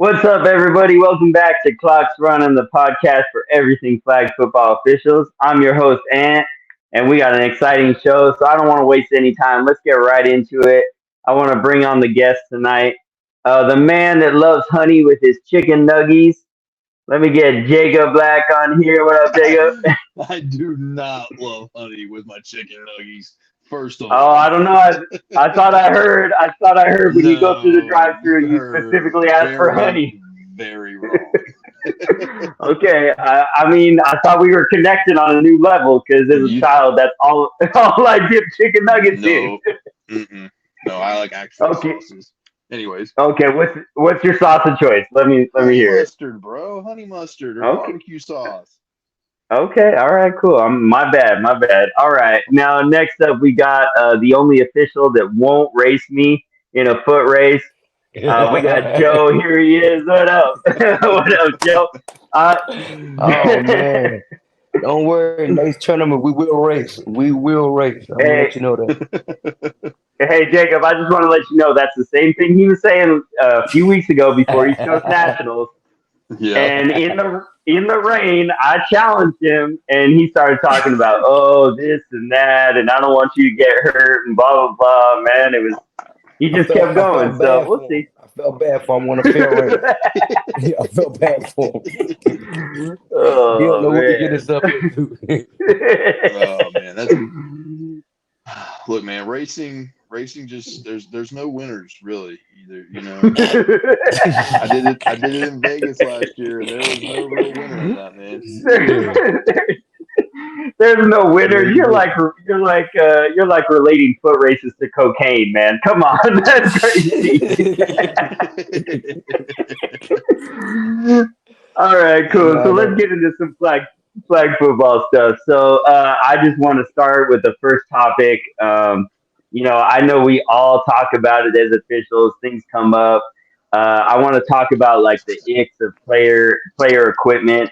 What's up, everybody? Welcome back to Clocks Running, the podcast for everything flag football officials. I'm your host, Ant, and we got an exciting show, so I don't want to waste any time. Let's get right into it. I want to bring on the guest tonight, the man that loves honey with his chicken nuggies. Let me get Jacob Black on here. What up, Jacob? I do not love honey with my chicken nuggies. First of Oh, I all, don't know. I thought I heard. I thought I heard when you go through the no, you drive-through, you heard specifically ask for very, honey. very wrong. Okay, I mean, I thought we were connected on a new level because as a You child, that's all all I dip chicken nuggets in. no, mm-mm. No, I like actual Okay, sauces. Anyways, okay. What's your sauce of choice? Let me honey hear it. mustard, bro. Honey mustard or Okay, barbecue sauce. okay. All right, cool. My bad, my bad. All right. Now next up, we got the only official that won't race me in a foot race. We got Joe. Here he is. What up? What up, Joe? Uh, Oh man, don't worry. Next tournament we will race. We will race. I'm gonna let hey, you know that. Hey Jacob, I just want to let you know that's the same thing he was saying a few weeks ago before East Coast Nationals. Yeah. And in the rain, I challenged him, and he started talking about this and that, and I don't want you to get hurt, and blah blah blah. Man, it was he I just felt kept I going. felt So bad we'll for him. see. I felt bad for him on a fair race. I felt bad for him. He don't Oh know what to get man. himself into. Oh man, that's look, man. Racing just there's no winners really either. I did it in Vegas last year, and there was no real winner in that, man. Yeah, There's no winners. there you You're go. like you're like relating foot races to cocaine, man. Come on, that's crazy. All right, cool. So No, let's no. get into some flag football stuff. So I just want to start with the first topic. I know we all talk about it as officials. Things come up. I want to talk about like the icks of player equipment.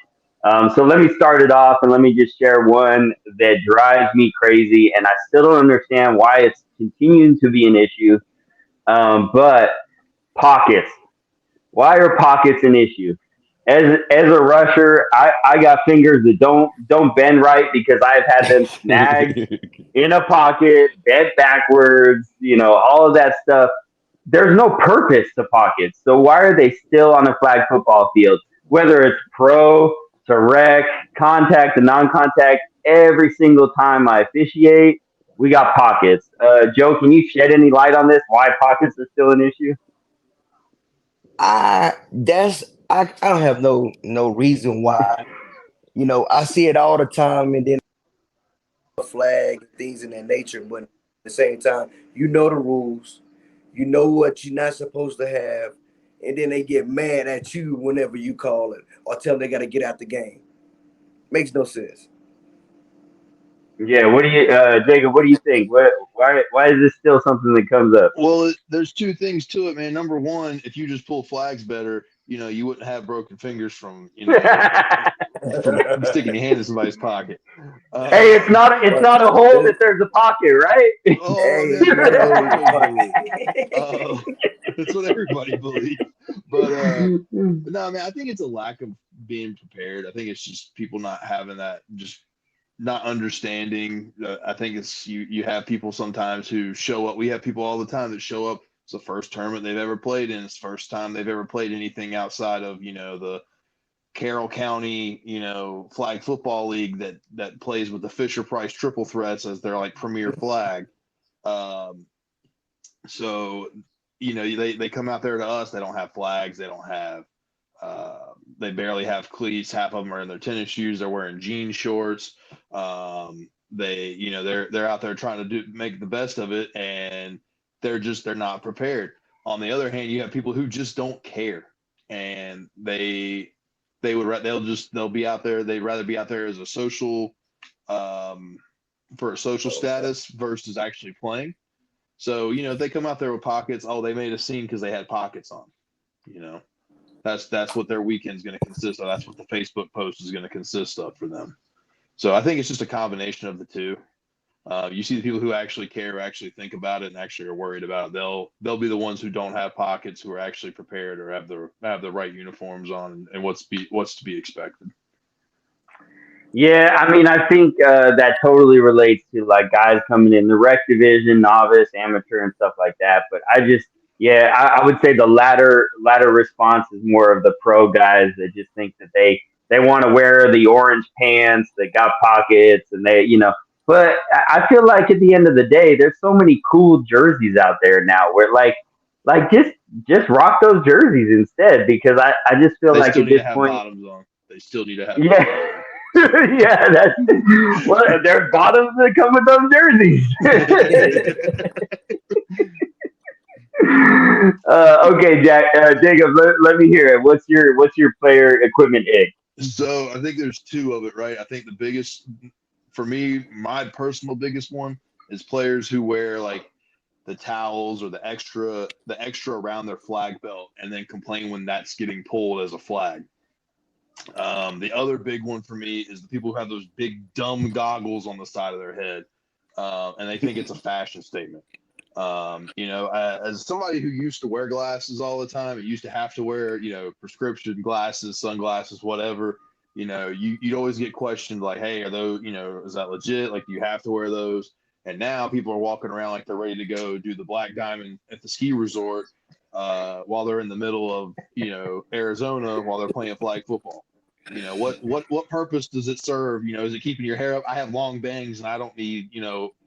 So let me start it off and let me just share one that drives me crazy, and I still don't understand why it's continuing to be an issue. But pockets. Why are pockets an issue? As a rusher, I got fingers that don't bend right because I've had them snagged in a pocket, bent backwards, all of that stuff. There's no purpose to pockets. So why are they still on a flag football field? Whether it's pro to rec, contact to non-contact, every single time I officiate, we got pockets. Joe, can you shed any light on this? Why pockets are still an issue? I don't have no reason why. I see it all the time, and then flag and things in that nature. But at the same time, you know the rules. You know what you're not supposed to have, and then they get mad at you whenever you call it or tell them they got to get out the game. Makes no sense. Yeah, Jacob? What do you think? Why is this still something that comes up? Well, there's two things to it, man. Number one, if you just pull flags better, you wouldn't have broken fingers from sticking your hand in somebody's pocket. Hey, it's Um, not it's But not a hole there's, that there's a pocket, right? oh, hey, that's it's what not a hole in the everybody pocket. believes. Uh, that's what everybody believes. But no, I mean, I think it's a lack of being prepared. I think it's just people not having that, just not understanding. I think it's you have people sometimes who show up. We have people all the time that show up. It's the first tournament they've ever played in. It's the first time they've ever played anything outside of the Carroll County flag football league that plays with the Fisher Price triple threats as their like premier flag. Um, so they come out there to us. They don't have flags. They don't have. They barely have cleats. Half of them are in their tennis shoes. They're wearing jean shorts. They're out there trying to make the best of it, and they're not prepared. On the other hand, you have people who just don't care, and they'll be out there. They'd rather be out there as a social um, for a social status versus actually playing. So if they come out there with pockets, oh, they made a scene because they had pockets on. You know, that's what their weekend's going to consist of. That's what the Facebook post is going to consist of for them. So I think it's just a combination of the two. You see the people who actually care, who actually think about it, and actually are worried about it. They'll be the ones who don't have pockets, who are actually prepared or have the right uniforms on, and what's to be expected. Yeah, I mean, I think that totally relates to like guys coming in the rec division, novice, amateur, and stuff like that. But yeah, I would say the latter response is more of the pro guys that just think that they want to wear the orange pants that got pockets, and But I feel like at the end of the day, there's so many cool jerseys out there now where like just rock those jerseys instead because I just feel They like still at need to this have point, bottoms on. They still need to have yeah. bottoms on. Yeah, that's well. There's bottoms that come with those jerseys. Okay, Jacob. Let me hear it. What's your player equipment ick? So I think there's two of it, right? I think the biggest, for me, my personal biggest one is players who wear like the towels or the extra around their flag belt and then complain when that's getting pulled as a flag. The other big one for me is the people who have those big dumb goggles on the side of their head, and they think it's a fashion statement. As somebody who used to wear glasses all the time, and used to have to wear, prescription glasses, sunglasses, whatever. You'd always get questioned like, "Hey, are those, is that legit? Like, do you have to wear those?" And now people are walking around like they're ready to go do the Black Diamond at the ski resort, while they're in the middle of, Arizona while they're playing flag football. What purpose does it serve? Is it keeping your hair up? I have long bangs and I don't need,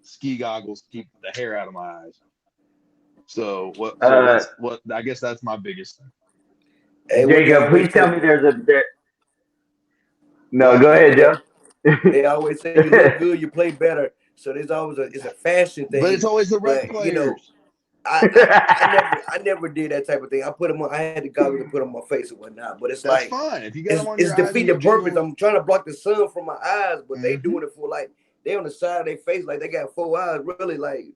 ski goggles to keep the hair out of my eyes. So Uh, that's what I guess that's my biggest thing. Hey, what they Jacob, always please tell say, me there. Go No, ahead. go ahead, they, Joe. they always say you look good, you play better. So there's always it's a fashion But it's thing. always the rec But players. I never did that type of thing. I put them on. I had the goggles to put on my face and whatnot. But it's That's like fine. If you got them on it's your eyes and defeat your the purpose. general. I'm trying to block the sun from my eyes, but they Mm-hmm. doing it for like they on the side of their face like they got four eyes. Really like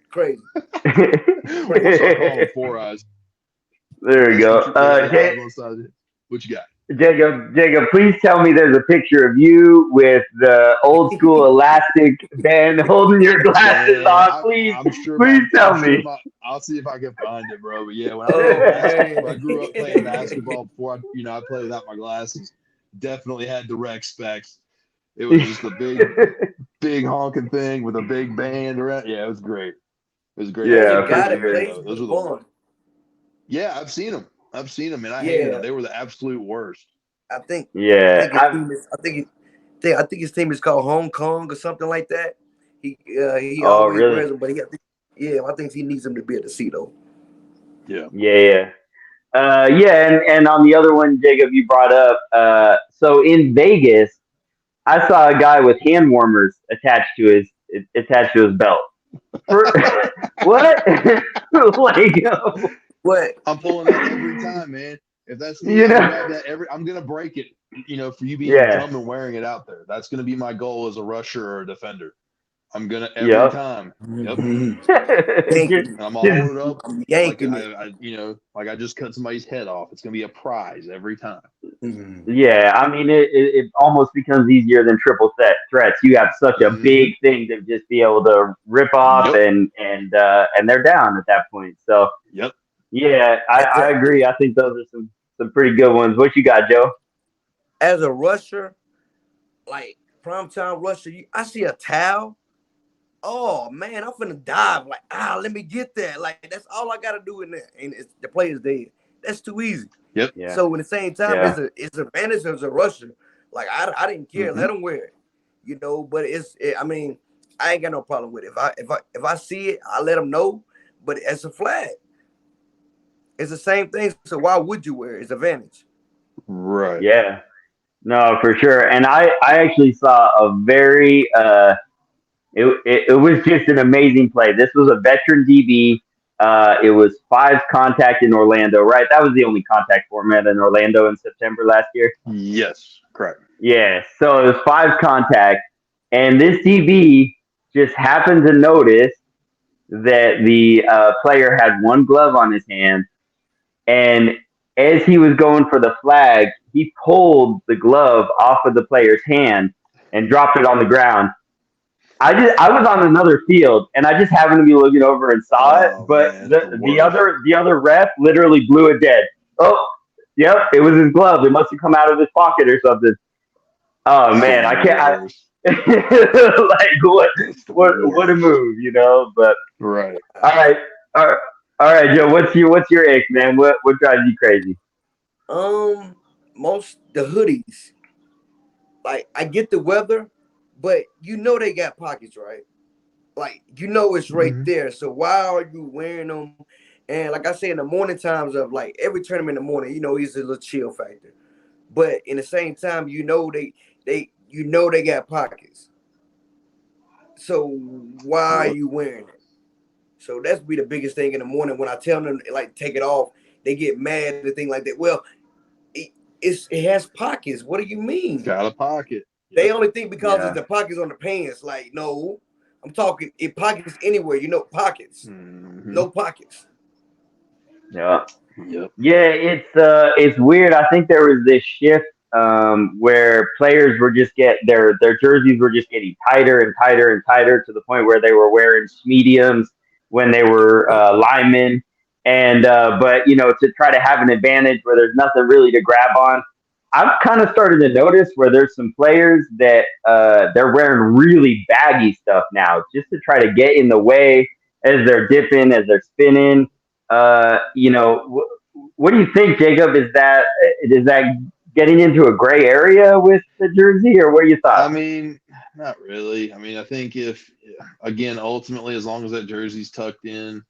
crazy, We'll crazy. start calling them four eyes. There we That's go. the truth. Yeah, eyes on the side. What you got? Jacob, please tell me there's a picture of you with the old school elastic band holding your glasses Man, on. Please, I'm sure please tell I'm sure me. my, I'll see if I can find it, bro. But yeah, Oh when I man. grew up playing basketball before I played without my glasses, definitely had the rec specs. It was just a big honking thing with a big band around. Yeah, it was great. It was great. I There's a can't Yeah, for guy remember the that sure. name plays though. for Those the were the Vaughn. Yeah, I've seen them, and I hated them. Yeah, They were the absolute worst. I think I Yeah, think his team is I think his team is called Hong Kong or something like that. He oh, always really? wears them, but I think he needs them to be at the sea though. Yeah. Yeah, yeah. Yeah, and on the other one, Jacob, you brought up. So in Vegas, I saw a guy with hand warmers attached to his belt. For what? Like, What? I'm pulling that every time, man. If that's me, you I'm know? grabbing that I'm gonna break it. For you being Yeah. dumb and wearing it out there. That's gonna be my goal as a rusher or a defender. I'm gonna every Yep. time. Yep. Mhm. just, Yanking, And I'm gonna just, hold it up I'm like yanking it. like I just cut somebody's head off. It's gonna be a prize every time. Mhm. yeah. I mean, it almost becomes easier than triple threats. You have such a Mm-hmm. big thing to just be able to rip off, Yep. and they're down at that point. So Yep. yeah, As I a agree. I think those are some pretty good ones. What you got, Joe? as a rusher, like primetime rusher, I see a towel. Oh man, I'm finna dive. Like, let me get that. Like, that's all I gotta do in there. And the player's dead. That's too easy. Yep. Yeah, So at the same time, yeah. it's an advantage as a rusher. Like I didn't care. Mm-hmm. Let him wear it. But I mean, I ain't got no problem with it. If I see it, I let them know. But it's a flag. It's the same thing. So why would you wear it? It's advantage. Right. Yeah. No, for sure. And I actually saw a very it was just an amazing play. This was a veteran DB. It was fives contact in Orlando, right? That was the only contact format in Orlando in September last year. Yes. Correct. Yeah, so it was fives contact, and this DB just happened to notice that the player had one glove on his hand, and as he was going for the flag, he pulled the glove off of the player's hand and dropped it on the ground. I was on another field and I just happened to be looking over and saw it, Oh but man, it's the the worst. other ref literally blew it dead. Oh, yep, it was his glove. It must have come out of his pocket or something. Oh It's the man, I can't. worst. Like It's the what a worst. move, you know? But Right. all right, all right, all right, Joe. What's your ick, man? What drives you crazy? Most the hoodies. Like I get the weather, but they got pockets, right? Like it's right Hmm. there. So why are you wearing them? And like I say, in the morning times of like every tournament in the morning, is a little chill factor. But in the same time, they got pockets. So why are Yep. you wearing it? So that's be the biggest thing in the morning when I tell them like take it off. They get mad and thing like that. Well, it has pockets. What do you It's mean? got a pocket. They Yep. only think because it's Yeah, the pockets on the pants. Like no, I'm talking it pockets anywhere. Pockets, Hmm. no pockets. yeah. Yep. Yeah, it's weird. I think there was this shift where players were just their jerseys were just getting tighter and tighter and tighter to the point where they were wearing mediums when they were linemen, and but to try to have an advantage where there's nothing really to grab on. I've kind of started to notice where there's some players that they're wearing really baggy stuff now just to try to get in the way as they're dipping, as they're spinning. What do you think, Jacob? Is that getting into a gray area with the jersey, or what are your I thoughts? mean, not really. I mean, I think if again, ultimately, as long as that jersey's tucked in,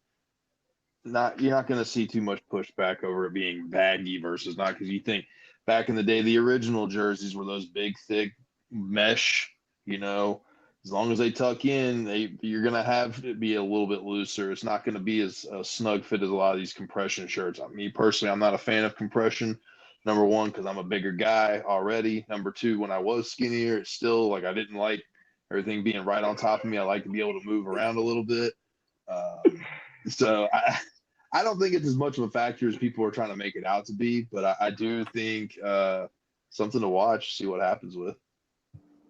not you're not going to see too much pushback over it being baggy versus not because you think back in the day the original jerseys were those big thick mesh, you know, as long as they tuck in you're going to have it be a little bit looser. It's not going to be as a snug fit as a lot of these compression shirts. Me personally, I'm not a fan of compression. Number one, because I'm a bigger guy already. Number two, when I was skinnier, it's still like I didn't like everything being right on top of me. I like to be able to move around a little bit. um, so I don't think it's as much of a factor as people are trying to make it out to be, but I do think something to watch, see what happens with.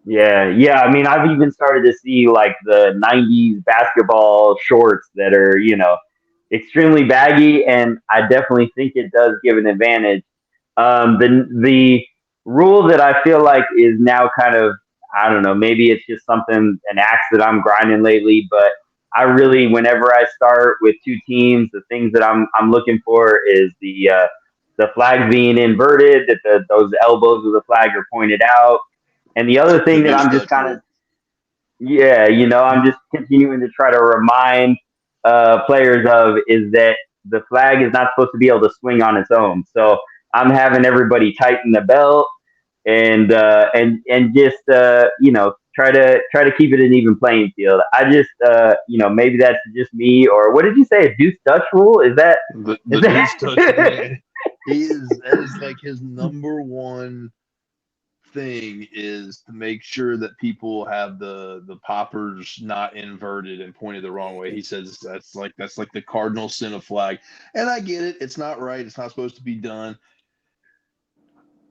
Yeah, yeah. I mean, I've even started to see like the '90s basketball shorts that are extremely baggy, and I definitely think it does give an advantage. The rule that I feel like is now kind of, I don't know, maybe it's just an axe that I'm grinding lately, but I really, whenever I start with two teams, the things that I'm looking for is the flags being inverted, that those elbows of the flag are pointed out. And the other The thing that goose I'm just touch kind of, rule. yeah, I'm just continuing to try to remind players of is that the flag is not supposed to be able to swing on its own. So I'm having everybody tighten the belt and just try to keep it an even playing field. I just maybe that's just me, or what did you say? A deuce Dutch rule? Is that The is the that? goose touch, man. He is that is like his number one thing is to make sure that people have the poppers not inverted and pointed the wrong way. He says that's like the cardinal sin of flag. And I get it. It's not right. It's not supposed to be done.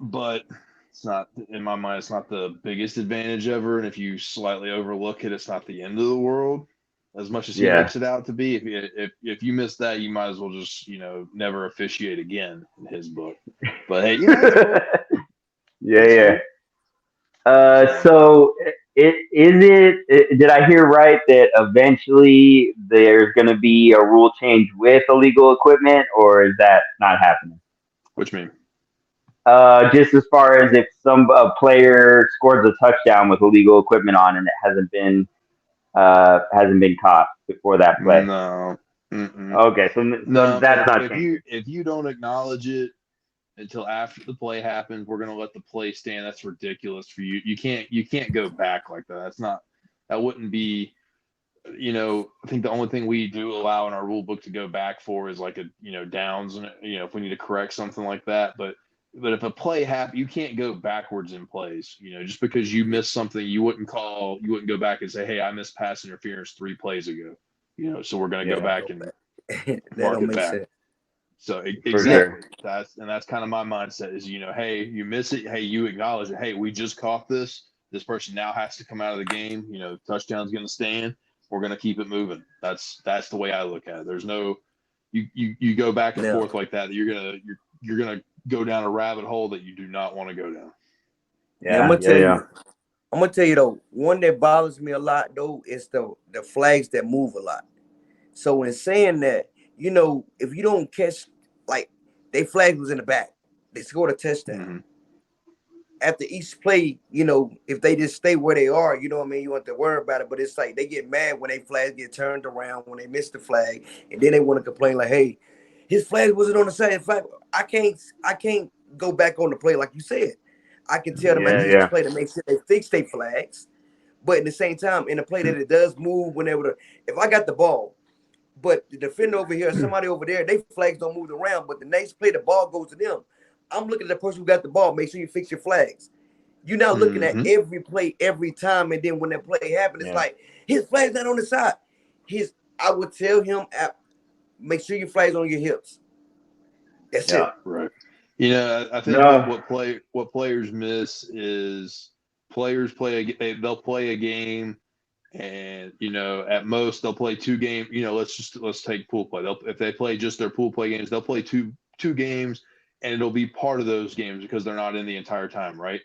But it's not in my mind. It's not the biggest advantage ever, and if you slightly overlook it, it's not the end of the world. As much as he Yeah. makes it out to be, if you miss that, you might as well just never officiate again in his book. But hey, that's cool. Yeah, That's yeah. cool. So So did I hear right that eventually there's going to be a rule change with illegal equipment, or is that not happening? which mean Just as far as if some player scores a touchdown with illegal equipment on and it hasn't been caught before that play. no, mm-mm. Okay, so No. that's not If you changing. if you don't acknowledge it until after the play happens, we're gonna let the play stand. That's ridiculous for you. You can't go back like that. That wouldn't be. I think the only thing we do allow in our rule book to go back for is like downs and if we need to correct something like that. But if a play happens, you can't go backwards in plays. Just because you missed something, you wouldn't go back and say, hey, I missed pass interference 3 plays ago. So we're going to go Yeah, back and That mark don't it make back. sense. So for exactly, sure. that's kind of my mindset is hey, you miss it, hey, you acknowledge it, hey, we just caught this, This person now has to come out of the game. Touchdown's going to stand. We're going to keep it moving. That's the way I look at it. There's no you go back and Now, forth like that. You're gonna go down a rabbit hole that you do not want to go down. yeah, I'm Yeah, gonna yeah, tell yeah. you. I'm gonna tell you though, one that bothers me a lot though is the flags that move a lot. So in saying that, if you don't catch, like, they flag was in the back, they scored a touchdown. Mm-hmm. After each play, if they just stay where they are, you know what I mean, you want to worry about it. But it's like they get mad when they flags get turned around, when they miss the flag, and then they want to complain like, hey, his flag wasn't on the side. In fact, I can't go back on the play like you said. I can tell them at Yeah, each yeah. play to make sure they fix their flags. But at the same time, in a play that it does move, if I got the ball, but the defender over here, somebody over there, they flags don't move around. But the next play, the ball goes to them. I'm looking at the person who got the ball. Make sure you fix your flags. You're not looking at Mm-hmm. every play every time, and then when that play happens, it's Yeah. like his flag's not on the side. I would tell him, make sure your flag's on your hips. That's Yeah. it. Right. I think No. what players miss is players they'll play a game, and at most they'll play two games. Let's take pool play. If they play just their pool play games, they'll play two games, and it'll be part of those games because they're not in the entire time, right?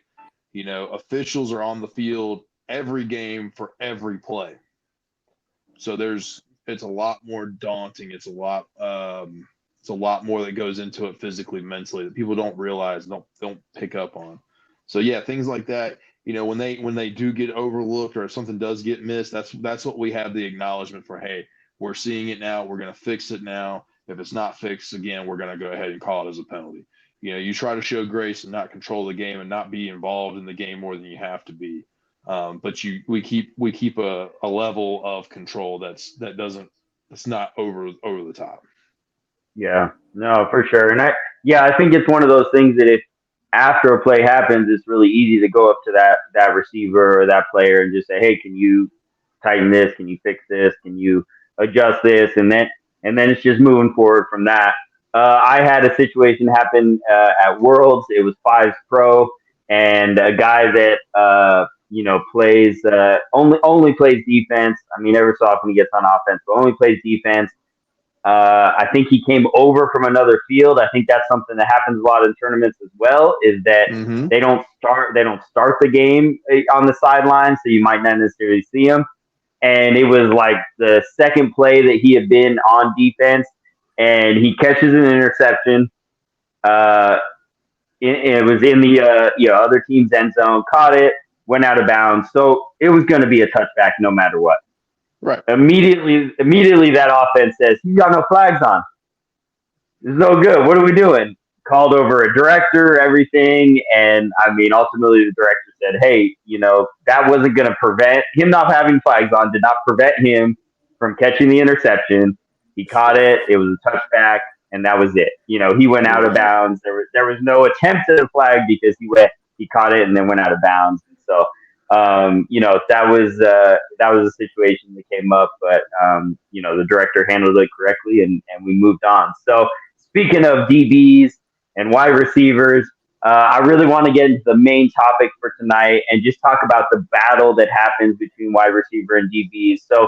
Officials are on the field every game for every play. So it's a lot more daunting. It's a lot more that goes into it physically, mentally, that people don't realize, don't pick up on. So yeah, things like that. When they do get overlooked, or if something does get missed, that's what we have the acknowledgement for. Hey, we're seeing it now. We're going to fix it now. If it's not fixed again, we're going to go ahead and call it as a penalty. You try to show grace and not control the game and not be involved in the game more than you have to be. But we keep a level of control that's not over the top. Yeah, no, for sure. I think it's one of those things that if after a play happens, it's really easy to go up to that receiver or that player and just say, "Hey, can you tighten this? Can you fix this? Can you adjust this?" And then it's just moving forward from that. I had a situation happen at Worlds. It was Fives Pro, and a guy that plays only plays defense. I mean, every so often he gets on offense, but only plays defense. I think he came over from another field. I think that's something that happens a lot in tournaments as well. Is that Mm-hmm. they don't start the game on the sideline, so you might not necessarily see him. And it was like the second play that he had been on defense, and he catches an interception. Uh, it was in the other team's end zone, caught it, went out of bounds. So it was going to be a touchback no matter what. Right. Immediately that offense says, "He's got no flags on. It's no good. What are we doing?" Called over a director, everything. And I mean, ultimately the director said, "Hey, that wasn't going to prevent him not having flags on, did not prevent him from catching the interception. He caught it. It was a touchback. And that was it. He went out of Right. bounds. There was no attempt at a flag because he caught it and then went out of bounds. And so, that was a situation that came up, but the director handled it correctly, and we moved on. So speaking of DBs and wide receivers, I really want to get into the main topic for tonight and just talk about the battle that happens between wide receiver and DBs. So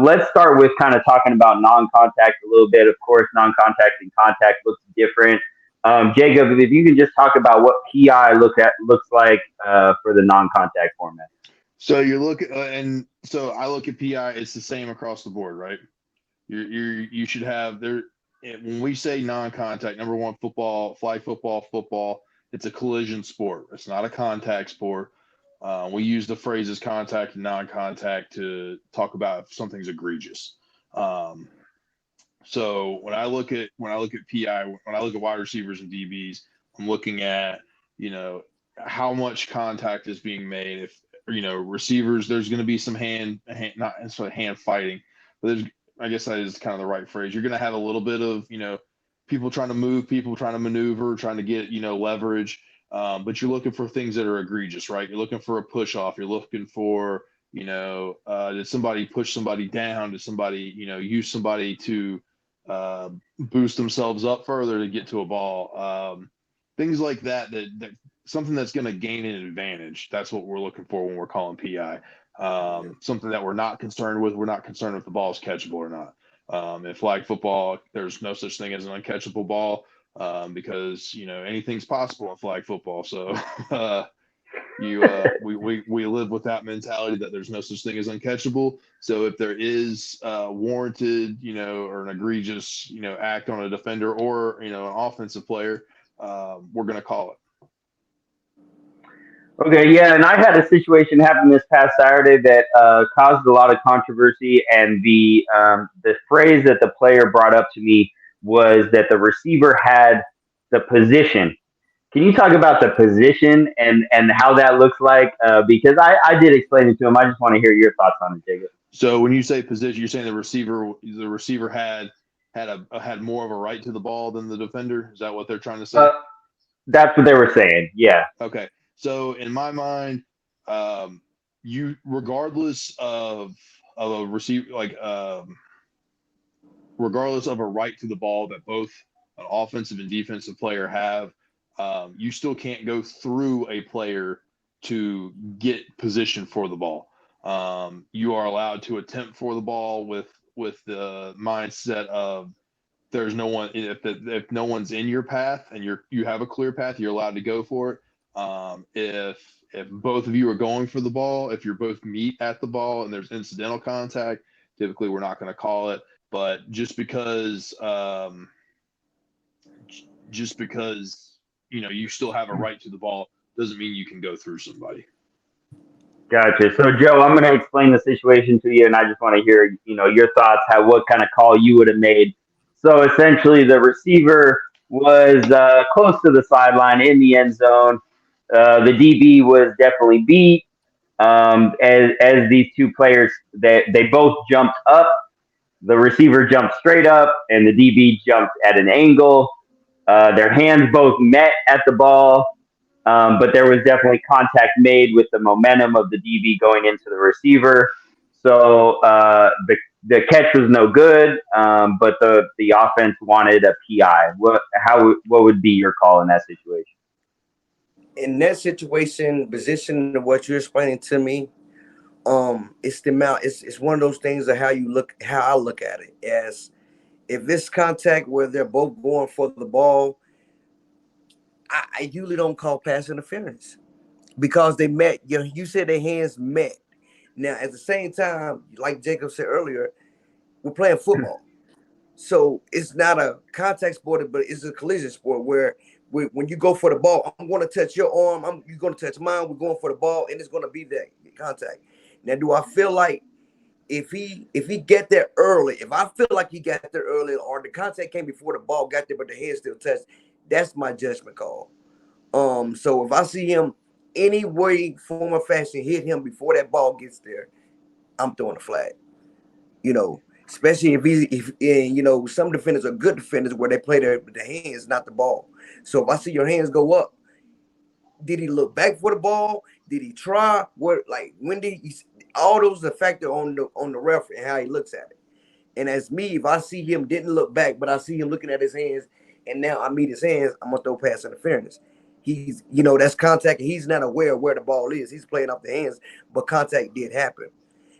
let's start with kind of talking about non-contact a little bit. Of course, non-contact and contact looks different. Jacob, if you can just talk about what PI looks like for the non-contact format. So you look at, and so I look at PI. It's the same across the board, right? You should have there. When we say non-contact, number one, flag football. It's a collision sport. It's not a contact sport. We use the phrases contact and non-contact to talk about if something's egregious. Um, so when I look at PI, when I look at wide receivers and DBs, I'm looking at how much contact is being made. If receivers, there's going to be some not necessarily hand fighting, but I guess that is kind of the right phrase. You're going to have a little bit of people trying to move, people trying to maneuver, trying to get leverage. But you're looking for things that are egregious, right? You're looking for a push off. You're looking for did somebody push somebody down? Did somebody use somebody to boost themselves up further to get to a ball? Things like that something that's going to gain an advantage. That's what we're looking for when we're calling PI. Something that we're not concerned with. We're not concerned if the ball is catchable or not. In flag football, there's no such thing as an uncatchable ball, because anything's possible in flag football. So we live with that mentality that there's no such thing as uncatchable. So if there is warranted, or an egregious, act on a defender or an offensive player, we're going to call it. Okay, yeah, and I had a situation happen this past Saturday that caused a lot of controversy, and the phrase that the player brought up to me was that the receiver had the position. Can you talk about the position and how that looks like? Because I did explain it to him. I just want to hear your thoughts on it, Jacob. So when you say position, you're saying the receiver had more of a right to the ball than the defender. Is that what they're trying to say? That's what they were saying. Yeah. Okay. So in my mind, you regardless of a receiver, like regardless of a right to the ball that both an offensive and defensive player have, you still can't go through a player to get position for the ball. You are allowed to attempt for the ball with the mindset of there's no one, if no one's in your path and you have a clear path, you're allowed to go for it. If both of you are going for the ball, if you're both meet at the ball and there's incidental contact, typically we're not going to call it. But just because you still have a right to the ball doesn't mean you can go through somebody. Gotcha. So, Joe, I'm going to explain the situation to you, and I just want to hear, your thoughts, what kind of call you would have made. So, essentially, the receiver was close to the sideline in the end zone. The DB was definitely beat. As these two players, they both jumped up. The receiver jumped straight up, and the DB jumped at an angle. Their hands both met at the ball. But there was definitely contact made with the momentum of the DB going into the receiver. So the catch was no good, but the offense wanted a PI. What would be your call in that situation? In that situation, position of what you're explaining to me, it's the amount. It's one of those things of how I look at it as if this contact where they're both going for the ball. I usually don't call pass interference because they met. You said their hands met. Now, at the same time, like Jacob said earlier, we're playing football, so it's not a contact sport, but it's a collision sport where when you go for the ball, I'm going to touch your arm. You're going to touch mine. We're going for the ball, and it's going to be that contact. Now, do I feel like if he get there early, if I feel like he got there early, or the contact came before the ball got there, but the head still touched, that's my judgment call. So if I see him any way, form, or fashion hit him before that ball gets there, I'm throwing a flag. Especially if some defenders are good defenders where they play their hands, not the ball. So if I see your hands go up, did he look back for the ball? Did he try? When did he? All those are a factor on the ref and how he looks at it. And as me, if I see him didn't look back, but I see him looking at his hands, and now I meet his hands, I'm gonna throw pass interference. He's, that's contact. He's not aware of where the ball is. He's playing off the hands, but contact did happen.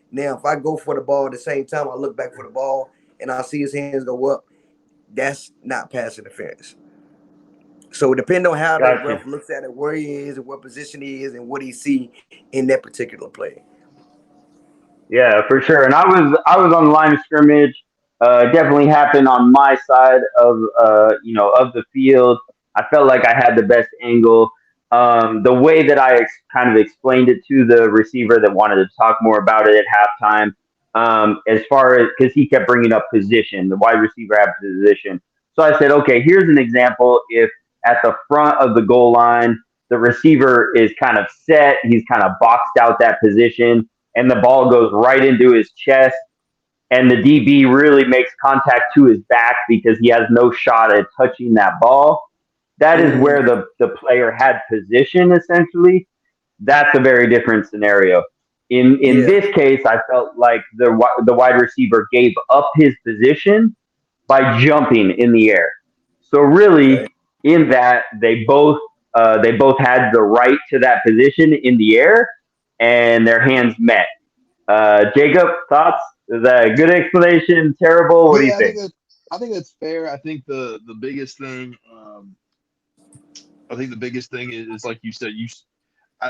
Now, if I go for the ball at the same time, I look back for the ball and I see his hands go up, that's not pass interference. So depending on how the Gotcha. ref looks at it, where he is and what position he is and what he see in that particular play. Yeah, for sure. And I was on the line of scrimmage. Definitely happened on my side of the field. I felt like I had the best angle. The way that I kind of explained it to the receiver that wanted to talk more about it at halftime, as far as because he kept bringing up position, the wide receiver had position. So I said, okay, here's an example. If at the front of the goal line, the receiver is kind of set, he's kind of boxed out that position and the ball goes right into his chest, and the DB really makes contact to his back because he has no shot at touching that ball. That is Mm, where the player had position essentially. That's a very different scenario. In yeah. this case, I felt like the wide receiver gave up his position by jumping in the air. So Okay. really, in that they both They both had the right to that position in the air, and their hands met. Jacob, thoughts? Is that a good explanation? Terrible? What do you Yeah, think? I think that's fair. I think the biggest thing, I think the biggest thing is like you said,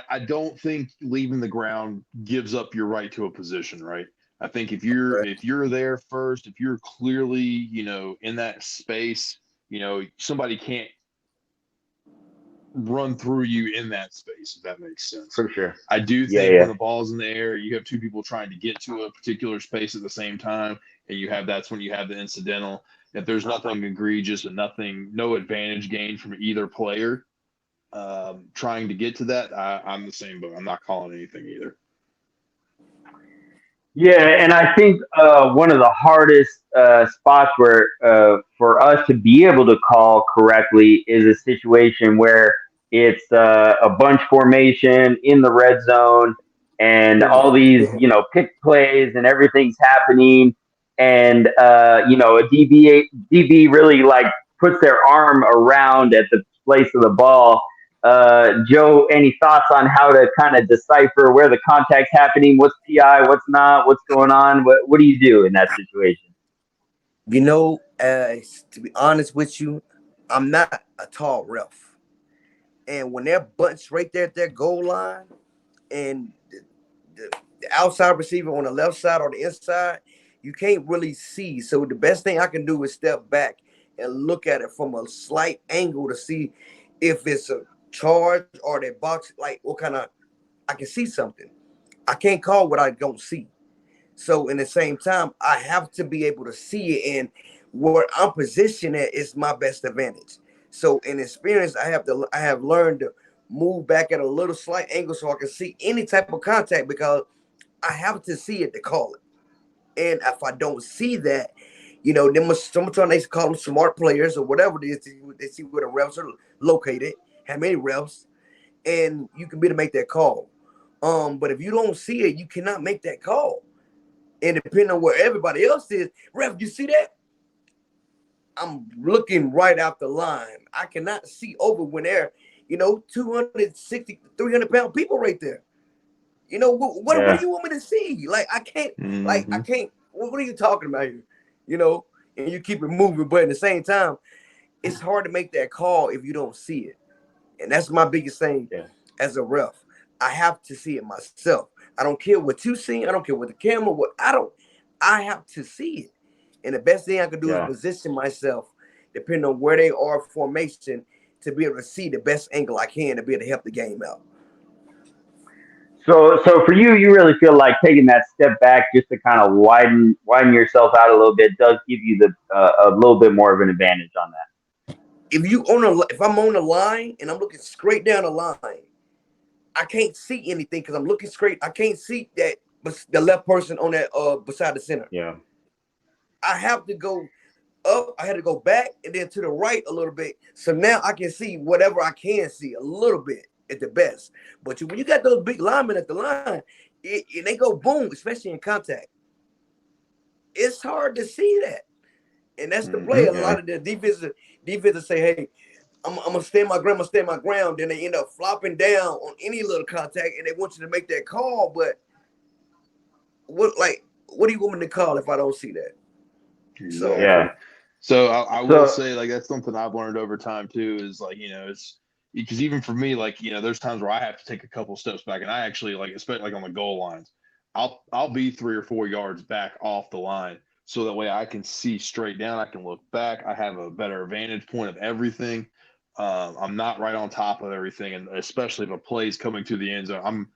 I don't think leaving the ground gives up your right to a position, right? I think Right. if you're there first, if you're clearly, in that space, somebody can't run through you in that space, if that makes sense. For sure. I do Yeah, think when yeah, the ball's in the air, you have two people trying to get to a particular space at the same time, and that's when you have the incidental. If there's nothing egregious and no advantage gained from either player trying to get to that, I'm the same boat. I'm not calling anything either. yeah. And I think one of the hardest spots where for us to be able to call correctly is a situation where it's a bunch formation in the red zone, and Yeah. all these pick plays and everything's happening, and a DB really like puts their arm around at the place of the ball. Joe, any thoughts on how to kind of decipher where the contact's happening, what's PI, what's not, what's going on? What do you do in that situation? To be honest with you, I'm not a tall ref. And when they're bunched right there at their goal line and the outside receiver on the left side or the inside, you can't really see. So the best thing I can do is step back and look at it from a slight angle to see if it's a charge or that box, like what kind of, I can see something. I can't call what I don't see. So in the same time, I have to be able to see it, and where I'm positioned at is my best advantage. So in experience, I have learned to move back at a little slight angle so I can see any type of contact because I have to see it to call it. And if I don't see that, then sometimes they call them smart players or whatever it is. They see where the refs are located, how many refs, and you can be to make that call. But if you don't see it, you cannot make that call. And depending on where everybody else is, ref, you see that? I'm looking right out the line. I cannot see over when they're, 260, 300-pound people right there. What do Yeah, you want me to see? Like, I can't, Mm-hmm. what are you talking about here? And you keep it moving, but at the same time, it's hard to make that call if you don't see it. And that's my biggest thing yeah, as a ref. I have to see it myself. I don't care what you see. I don't care what the camera, I have to see it. And the best thing I can do is yeah. position myself, depending on where they are formation, to be able to see the best angle I can to be able to help the game out. So for you, you really feel like taking that step back just to kind of widen yourself out a little bit does give you the a little bit more of an advantage on that. If I'm on the line and I'm looking straight down the line, I can't see anything because I'm looking straight. I can't see that the left person on that beside the center. Yeah, I have to go up. I had to go back and then to the right a little bit. So now I can see whatever I can see a little bit at the best. But when you got those big linemen at the line, and they go boom, especially in contact, it's hard to see that. And that's the play. Mm-hmm. A yeah. lot of the defenses say, "Hey, I'm gonna stand my ground. I'm gonna stand my ground." Then they end up flopping down on any little contact, and they want you to make that call. But what do you want me to call if I don't see that? So Exactly. Yeah. So I will So say, like, that's something I've learned over time too. Is like, it's because even for me, like, there's times where I have to take a couple steps back, and I actually like, especially like on the goal lines, I'll be 3 or 4 yards back off the line, so that way I can see straight down. I can look back. I have a better vantage point of everything. I'm not right on top of everything, and especially if a play's coming to the end zone,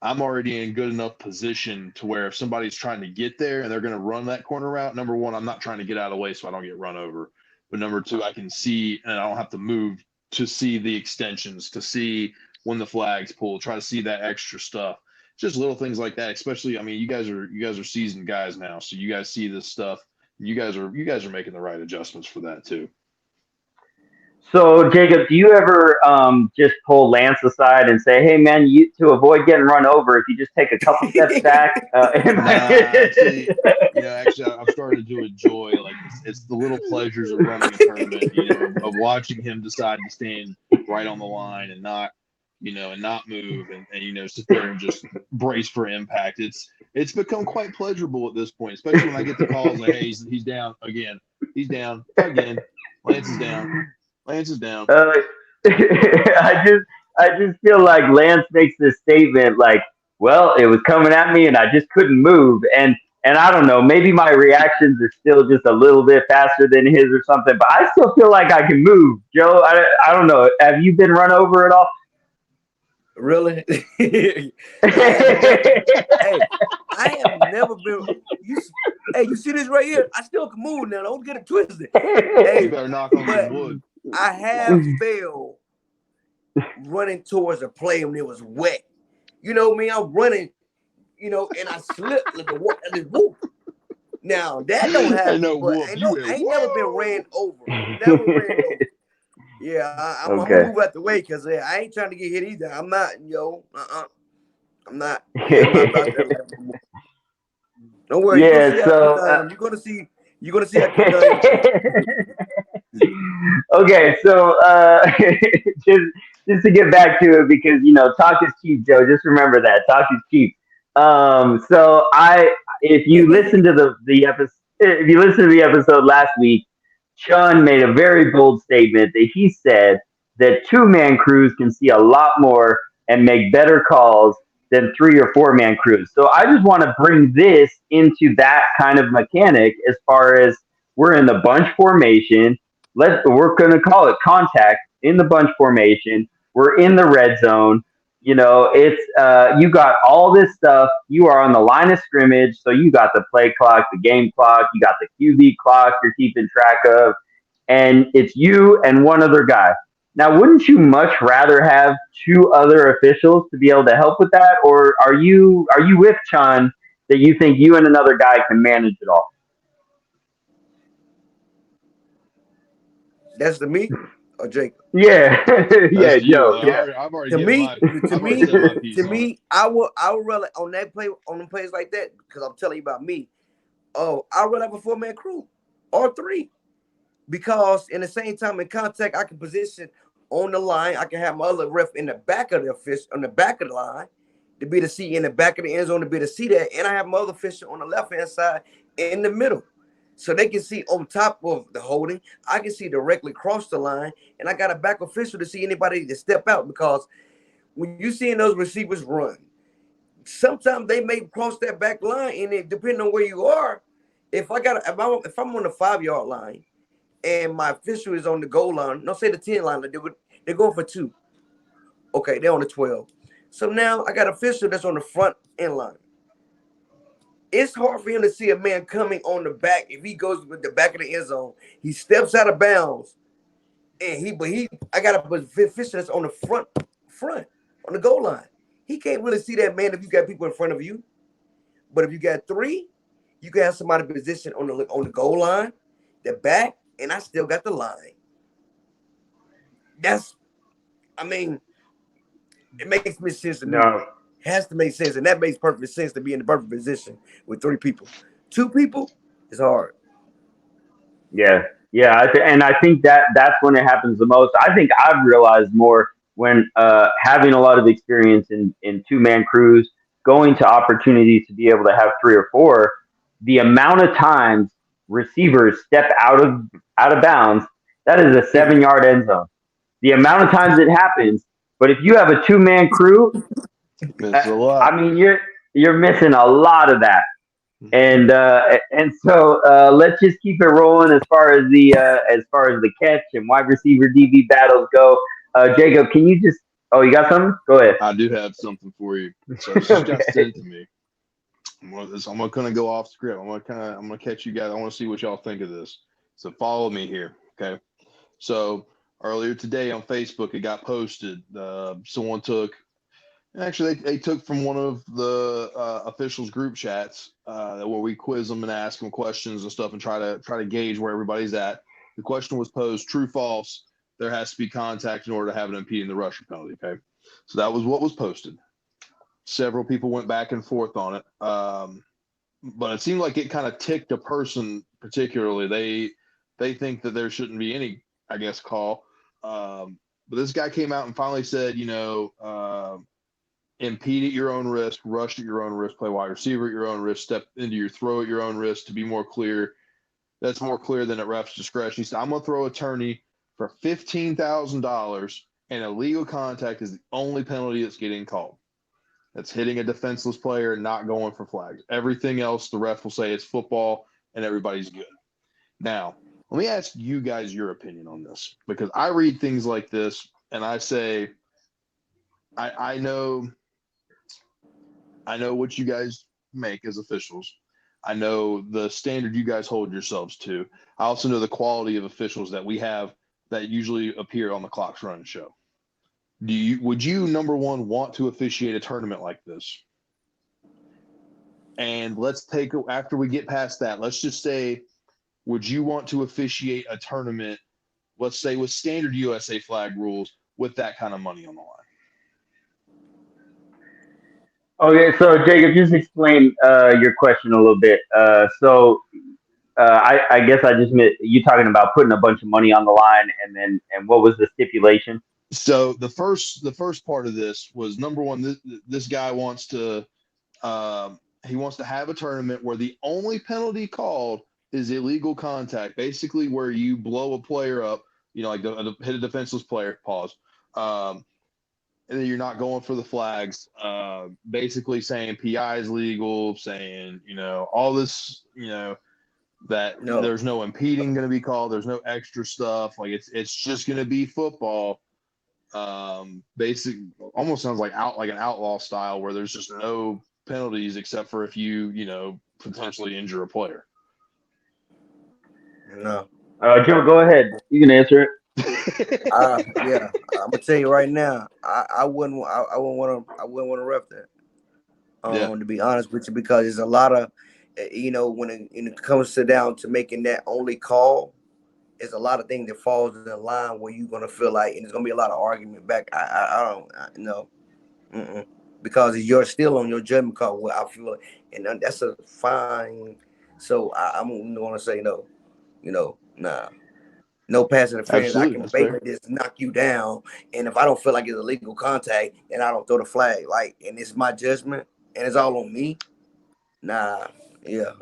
I'm already in good enough position to where if somebody's trying to get there and they're going to run that corner route, number one, I'm not trying to get out of the way so I don't get run over. But number two, I can see and I don't have to move to see the extensions, to see when the flags pull, try to see that extra stuff. Just little things like that. Especially, I mean, you guys are seasoned guys now, so you guys see this stuff. You guys are making the right adjustments for that too. So, Jacob, do you ever just pull Lance aside and say, "Hey, man, to avoid getting run over, if you just take a couple steps back"? Nah, actually, I've started to enjoy like it's the little pleasures of running a tournament. Of watching him decide to stand right on the line and not, and not move and sit there and just brace for impact. It's become quite pleasurable at this point, especially when I get the calls like, hey, he's down again. He's down again. Lance is down. Lance is down. I just feel like Lance makes this statement like, well, it was coming at me and I just couldn't move. And I don't know, maybe my reactions are still just a little bit faster than his or something, but I still feel like I can move. Joe, I don't know. Have you been run over at all? Really? I have never. Hey, I have never been. Hey, you see this right here? I still can move now. Don't get it twisted. You Hey, better knock on some but wood. I have failed running towards a play when it was wet. You know me, I'm running, and I slipped like the whoop. Now that don't Ain't happen, no but whoop. I You ain't never been ran over. Never ran over. Yeah, I'm gonna Okay. move out the way because I ain't trying to get hit either. I'm not, I'm not. Yeah, I'm not about that life no more. Don't worry, you're gonna Yeah, see how quick so I am. You're gonna see. You're gonna see how quick I am too. okay, so just just to get back to it, because talk is cheap, Joe. Just remember that talk is cheap. So if you listen to the episode, if you listen to the episode last week, Chun made a very bold statement that he said that two-man crews can see a lot more and make better calls than three or four-man crews. So I just want to bring this into that kind of mechanic as far as we're in the bunch formation. We're going to call it contact in the bunch formation. We're in the red zone. It's you got all this stuff. You are on the line of scrimmage, so you got the play clock, the game clock, you got the QB clock you're keeping track of, and it's you and one other guy. Now, wouldn't you much rather have two other officials to be able to help with that, or are you with Chan that you think you and another guy can manage it all? That's to me or Jacob. Yeah, That's yeah, to you. Joe. Yeah. I've already To given me, my. to I've already said me, my to piece on it. me, I would rather on that play on them plays like that because I'm telling you about me. Oh, I'd rather have a 4-man crew or three because in the same time in contact I can position on the line. I can have my other ref in the back of the fish on the back of the line to be to see in the back of the end zone to be to see that, and I have my other official on the left hand side in the middle. So they can see on top of the holding. I can see directly across the line, and I got a back official to see anybody to step out because when you seeing those receivers run, sometimes they may cross that back line, and it depending on where you are. If I'm on the 5 yard line and my official is on the goal line, no, say the 10 line, they're going for two. Okay, they're on the 12. So now I got an official that's on the front end line. It's hard for him to see a man coming on the back if he goes with the back of the end zone. He steps out of bounds, and I got a official that's on the front on the goal line. He can't really see that man if you got people in front of you. But if you got three, you can have somebody positioned on the goal line, the back, and I still got the line. That's, I mean, it makes me sense to me. No. It has to make sense, and that makes perfect sense to be in the perfect position with three people. Two people is hard. Yeah, yeah, and I think that's when it happens the most. I think I've realized more when having a lot of experience in two-man crews, going to opportunities to be able to have three or four, the amount of times receivers step out of bounds, that is a 7 yard end zone. The amount of times it happens, but if you have a two-man crew, It's uh, a lot. I mean you're missing a lot of that. And so let's just keep it rolling as far as the catch and wide receiver DB battles go. Jacob, can you just? Oh, you got something? Go ahead. I do have something for you. So this just got Okay. sent to me. I'm gonna kind of go off script. I'm gonna catch you guys. I want to see what y'all think of this. So follow me here, okay? So earlier today on Facebook, it got posted. Someone took. Actually, they took from one of the officials' group chats where we quiz them and ask them questions and stuff and try to gauge where everybody's at. The question was posed: true, false? There has to be contact in order to have an impeding the rusher penalty. Okay, so that was what was posted. Several people went back and forth on it, but it seemed like it kind of ticked a person particularly. They think that there shouldn't be any, I guess, call. But this guy came out and finally said, impede at your own risk, rush at your own risk, play wide receiver at your own risk, step into your throw at your own risk to be more clear. That's more clear than at ref's discretion. He said, I'm going to throw a tourney for $15,000, and illegal contact is the only penalty that's getting called. That's hitting a defenseless player and not going for flags. Everything else, the ref will say it's football and everybody's good. Now, let me ask you guys your opinion on this, because I read things like this and I say, I know what you guys make as officials. I know the standard you guys hold yourselves to. I also know the quality of officials that we have that usually appear on the Clocks Running show. Would you, number one, want to officiate a tournament like this? And after we get past that, let's just say, would you want to officiate a tournament, let's say with standard USA flag rules, with that kind of money on the line? Okay, so Jacob, just explain your question a little bit. I guess I just meant you talking about putting a bunch of money on the line, and what was the stipulation? So the first part of this was, number one, this guy wants to he wants to have a tournament where the only penalty called is illegal contact, basically where you blow a player up, like hit a defenseless player, pause, and then you're not going for the flags, basically saying PI is legal, saying, all this, that No. there's no impeding going to be called, there's no extra stuff, like it's just going to be football. Basic, almost sounds like an outlaw style, where there's just no penalties except for if you potentially injure a player. No. Joe, go ahead. You can answer it. Yeah, I'm gonna tell you right now. I wouldn't want to ref that. Yeah. To be honest with you, because there's a lot of, when it comes down to making that only call, it's a lot of things that falls in line where you're gonna feel like, and there's gonna be a lot of argument back. I don't know, because you're still on your judgment call. Where I feel, and that's a fine. So I'm gonna say no. Nah. No pass interference. I Absolutely, can that's fair. basically just knock you down. And if I don't feel like it's illegal contact, then I don't throw the flag. Like, and it's my judgment, and it's all on me. Nah,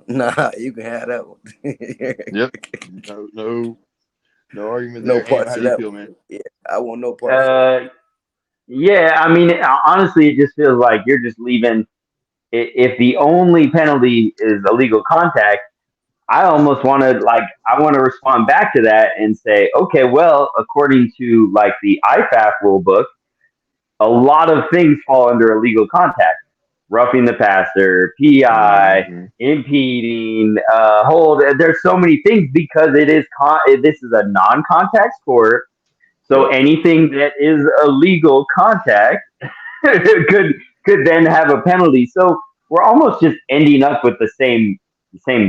nah, you can have that one. Yep. No argument No there. Am, parts how of do you that feel, one. man? Yeah, I want no parts of that. Uh, yeah, I mean, honestly, it just feels like you're just leaving. If the only penalty is illegal contact, I almost want to I want to respond back to that and say, okay, well, according to like the IFAF rule book, a lot of things fall under illegal contact: roughing the passer, PI, Mm-hmm. impeding, hold. There's so many things because this is a non-contact sport. So Yep. anything that is illegal contact could could then have a penalty. So we're almost just ending up with the same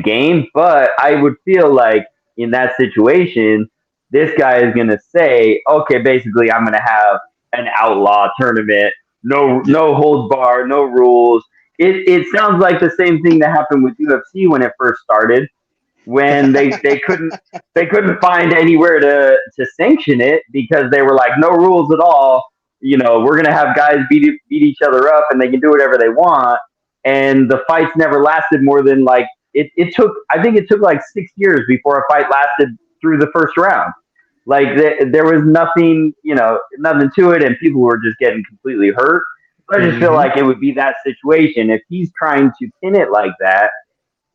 game. But I would feel like in that situation, this guy is gonna say, okay, basically, I'm gonna have an outlaw tournament, Yeah. no holds bar, no rules. It sounds like the same thing that happened with UFC when it first started, when they couldn't find anywhere to sanction it because they were like, no rules at all. We're gonna have guys beat each other up and they can do whatever they want. And the fights never lasted more than like it took. I think it took like 6 years before a fight lasted through the first round. Like there was nothing, nothing to it, and people were just getting completely hurt. So I just feel Mm-hmm. like it would be that situation if he's trying to pin it like that.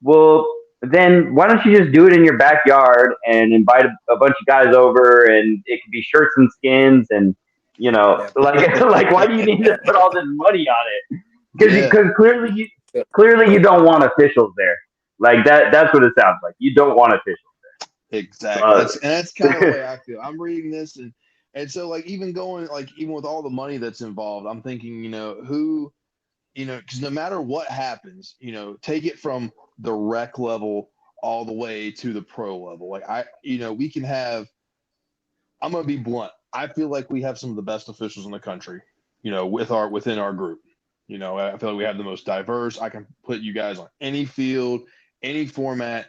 Well, then why don't you just do it in your backyard and invite a bunch of guys over, and it could be shirts and skins, and That like like why do you need to put all this money on it? Yeah. Because clearly you don't want officials there. Like that's what it sounds like. You don't want officials. Exactly. Uh, That's kind of the way I feel. I'm reading this, and so, like, even with all the money that's involved, I'm thinking, who, because no matter what happens, take it from the rec level all the way to the pro level. Like, we can have. I'm gonna be blunt. I feel like we have some of the best officials in the country. Within our group. I feel like we have the most diverse. I can put you guys on any field, any format,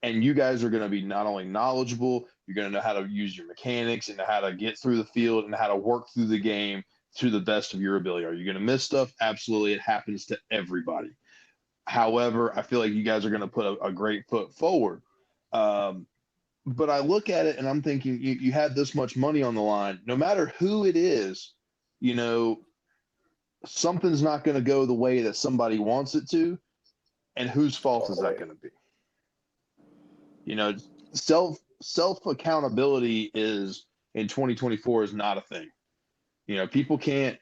and you guys are going to be not only knowledgeable, You're going to know how to use your mechanics and how to get through the field and how to work through the game to the best of your ability. Are you going to miss stuff? Absolutely. It happens to everybody. However, I feel like you guys are going to put a great foot forward. But I look at it and I'm thinking, you had this much money on the line. No matter who it is, something's not going to go the way that somebody wants it to. And whose fault is that going to be? Self accountability is in 2024 is not a thing. People can't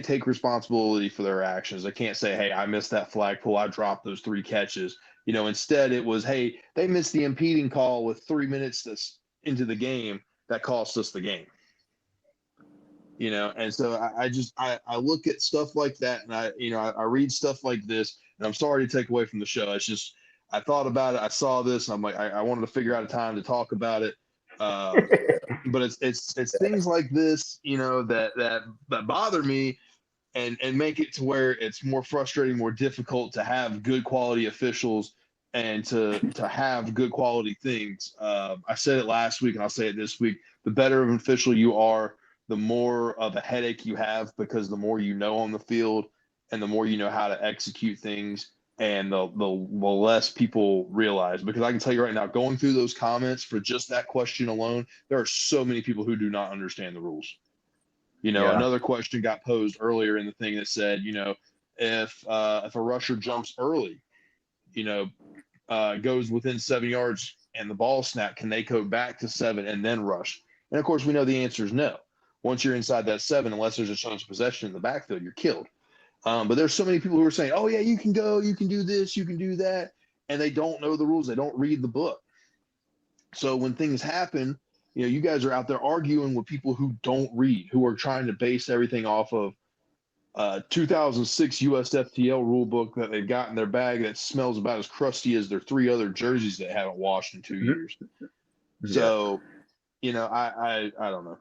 take responsibility for their actions. They can't say, hey, I missed that flagpole, I dropped those 3 catches. Instead it was, hey, they missed the impeding call with 3 minutes into the game that cost us the game. And so I look at stuff like that, and I read stuff like this, and I'm sorry to take away from the show. It's just, I thought about it, I saw this, and I'm like, I wanted to figure out a time to talk about it. But it's things like this, that bother me and make it to where it's more frustrating, more difficult to have good quality officials and to have good quality things. I said it last week and I'll say it this week. The better of an official you are, the more of a headache you have, because the more you know on the field and the more you know how to execute things, and the less people realize. Because I can tell you right now, going through those comments for just that question alone, there are so many people who do not understand the rules. Another question got posed earlier in the thing that said, if a rusher jumps early, goes within 7 yards and the ball snap, can they go back to 7 and then rush? And of course, we know the answer is no. Once you're inside that 7, unless there's a chance of possession in the backfield, you're killed. But there's so many people who are saying, oh, yeah, you can go, you can do this, you can do that. And they don't know the rules. They don't read the book. So when things happen, you guys are out there arguing with people who don't read, who are trying to base everything off of 2006 USFTL rule book that they've got in their bag that smells about as crusty as their 3 other jerseys they haven't washed in 2 years. Yeah. So, I don't know.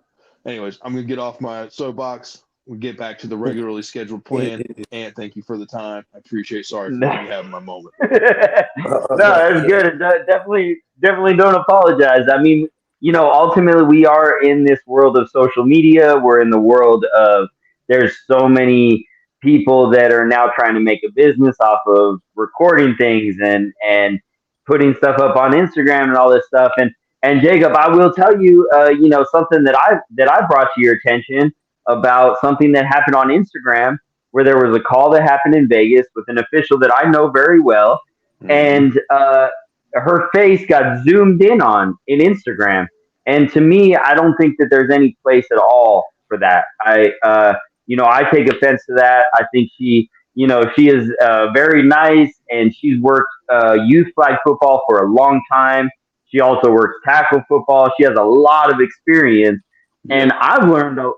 Anyways, I'm going to get off my soapbox. We'll get back to the regularly scheduled plan. And thank you for the time. I appreciate. Sorry for letting me have my moment. No, that's good. Definitely don't apologize. I mean, ultimately we are in this world of social media. We're in the world of, there's so many people that are now trying to make a business off of recording things and putting stuff up on Instagram and all this stuff. And Jacob, I will tell you, something that I brought to your attention about something that happened on Instagram, where there was a call that happened in Vegas with an official that I know very well, and her face got zoomed in on in Instagram. And to me, I don't think that there's any place at all for that. I take offense to that. I think she is very nice, and she's worked youth flag football for a long time. She also works tackle football. She has a lot of experience, and I've learned a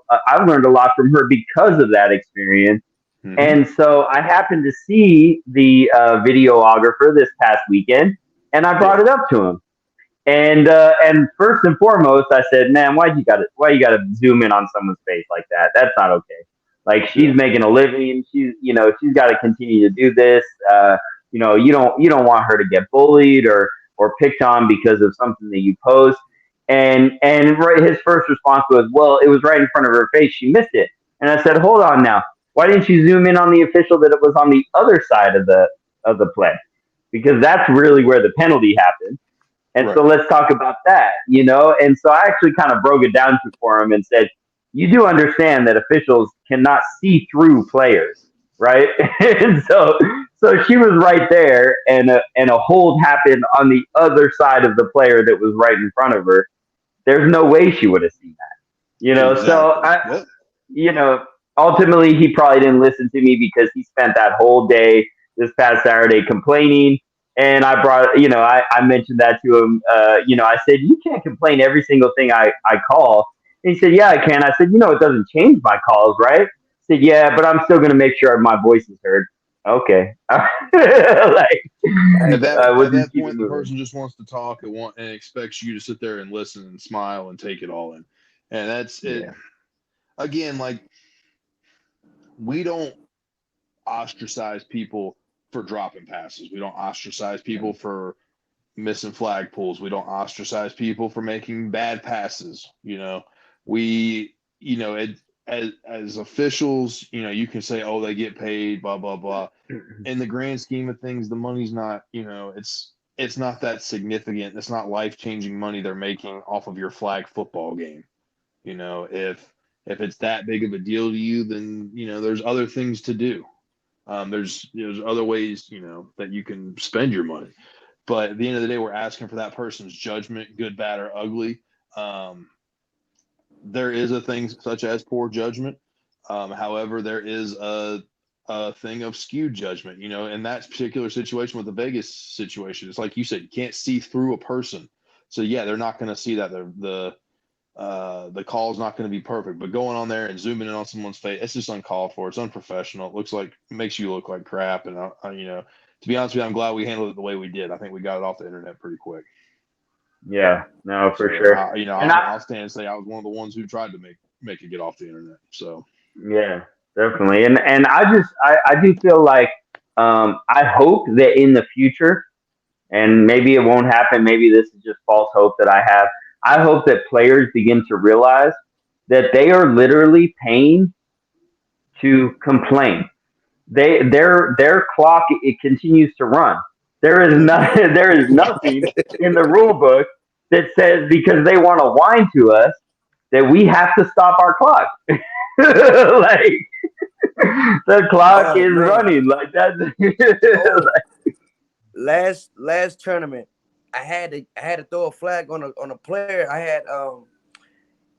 lot from her because of that experience. Mm-hmm. And so I happened to see the videographer this past weekend, and I brought it up to him. And first and foremost, I said, "Man, why you gotta zoom in on someone's face like that? That's not okay. Like, she's making a living. She's got to continue to do this. You don't want her to get bullied or picked on because of something that you post." And his first response was, "Well, it was right in front of her face. She missed it." And I said, "Hold on now. Why didn't you zoom in on the official that it was on the other side of the play? Because that's really where the penalty happened." And so let's talk about that, And so I actually kind of broke it down for him and said, you do understand that officials cannot see through players, right? And so she was right there, and a hold happened on the other side of the player that was right in front of her. There's no way she would have seen that, Exactly. So ultimately he probably didn't listen to me because he spent that whole day this past Saturday complaining. And I brought, I mentioned that to him. I said, you can't complain every single thing I call. And he said, yeah, I can. I said, it doesn't change my calls, right? He said, yeah, but I'm still going to make sure my voice is heard. Okay. At that point, the person just wants to talk and expects you to sit there and listen and smile and take it all in. And that's it. Again, like, we don't ostracize people for dropping passes. We don't ostracize people for missing flag pulls. We don't ostracize people for making bad passes. We, as officials, you can say, oh, they get paid, blah, blah, blah. In the grand scheme of things, the money's not, it's not that significant. It's not life-changing money they're making off of your flag football game. If it's that big of a deal to you, then, there's other things to do. There's other ways, that you can spend your money. But at the end of the day, we're asking for that person's judgment, good, bad, or ugly. There is a thing such as poor judgment. However, there is a thing of skewed judgment. In that particular situation with the Vegas situation, it's like you said, you can't see through a person. So yeah, they're not going to see that. The call is not going to be perfect, but going on there and zooming in on someone's face, it's just uncalled for. It's unprofessional. It makes you look like crap. And to be honest with you, I'm glad we handled it the way we did. I think we got it off the internet pretty quick. Yeah, no, for So, sure. I'll stand and say I was one of the ones who tried to make it get off the internet. So yeah, definitely. And I do feel like I hope that in the future, and maybe it won't happen. Maybe this is just false hope that I have. I hope that players begin to realize that they are literally paying to complain. Their clock, it continues to run. There is nothing. There is nothing in the rule book that says because they want to whine to us that we have to stop our clock. Like the clock is running. Like that's last tournament. I had to throw a flag on a player. I had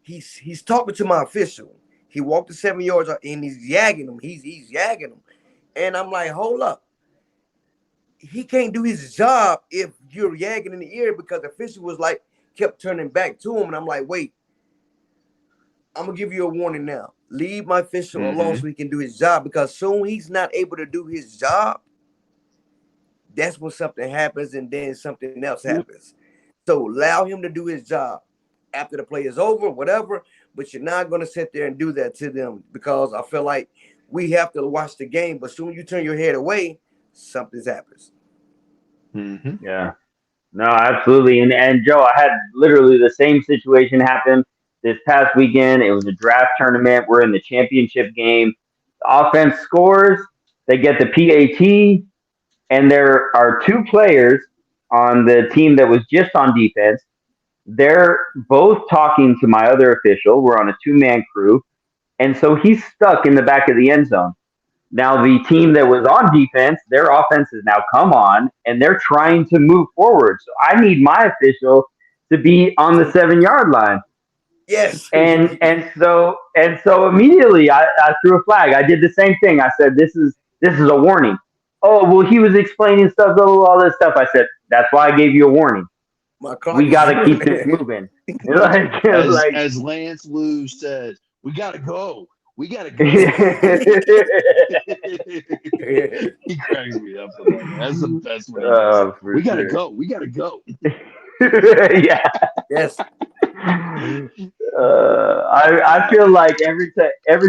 he's talking to my official. He walked the 7 yards and he's yagging him. He's yagging him. And I'm like, hold up. He can't do his job if you're yagging in the ear, because the official was like, kept turning back to him. And I'm like, wait, I'm going to give you a warning now. Leave my official alone so he can do his job, because soon he's not able to do his job. That's when something happens, and then something else happens. So allow him to do his job after the play is over, whatever. But you're not going to sit there and do that to them, because I feel like we have to watch the game. But soon you turn your head away, something happens. Mm-hmm. Yeah. No, absolutely. And Joe, I had literally the same situation happen this past weekend. It was a draft tournament. We're in the championship game. The offense scores. They get the PAT, and there are two players on the team that was just on defense. They're both talking to my other official. We're on a two-man crew. And so he's stuck in the back of the end zone. Now, the team that was on defense, their offense has now come on, and they're trying to move forward. So I need my official to be on the 7-yard line. Yes. And so immediately I threw a flag. I did the same thing. I said, this is a warning. Oh, well, he was explaining stuff, all this stuff. I said, that's why I gave you a warning. We got to keep this moving. As Lance Lou said, we got to go. We got to go. He cracks me up for that. That's the best way. We got to go. We got to go. Yeah. Yes. I feel like every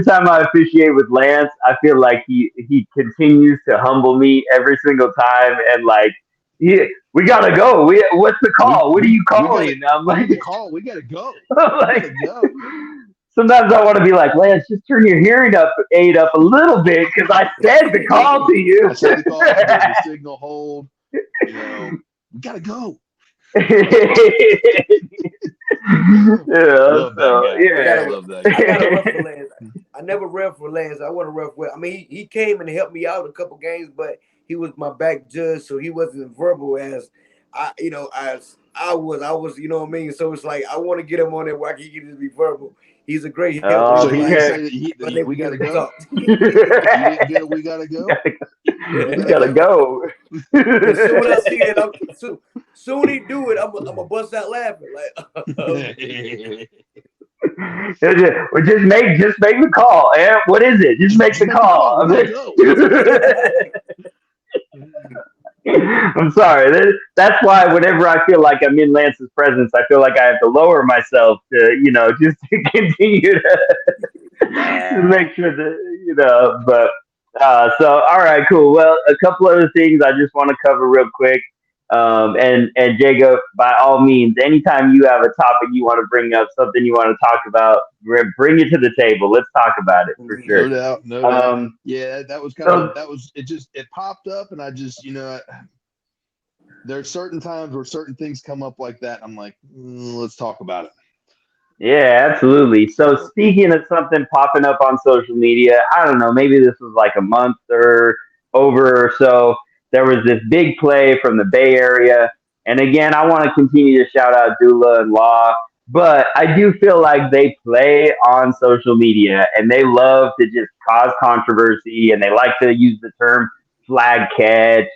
time I officiate with Lance, I feel like he continues to humble me every single time, and like we gotta go. What's the call? What are you calling? I'm like, the call. We gotta go. Like, sometimes I want to be like, Lance, just turn your hearing aid up a little bit, because I said the call to you. I said the call. The signal hold. We gotta go. I love that guy. I got a ref for Lance. I never ref for Lance. I want to ref with. I mean, he came and helped me out a couple games, but he was my back judge, so he wasn't as verbal as I was. You know what I mean? So it's like I want to get him on there where he can just be verbal. He's a great helper. So he didn't say that we gotta go. He didn't get we gotta go. We gotta go. As soon as I see it, soon he do it, I'm gonna bust out laughing. Like, well, just make the call. What is it? Just make the call. I'm sorry. That's why whenever I feel like I'm in Lance's presence, I feel like I have to lower myself to, just to continue to make sure that, but, so, all right, cool. Well, a couple other things I just want to cover real quick. And Jacob, by all means, anytime you have a topic you want to bring up, something you want to talk about, bring it to the table. Let's talk about it for Mhm. sure. No doubt, no doubt. Um, Yeah, that was kind of so that was it. Just it popped up, and I just there's certain times where certain things come up like that. I'm like, let's talk about it. yeah, absolutely. So speaking of something popping up on social media, I don't know, maybe this was like a month or over or so. There was this big play from the Bay Area. And again, I want to continue to shout out Dula and Law, but I do feel like they play on social media and they love to just cause controversy and they like to use the term flag catch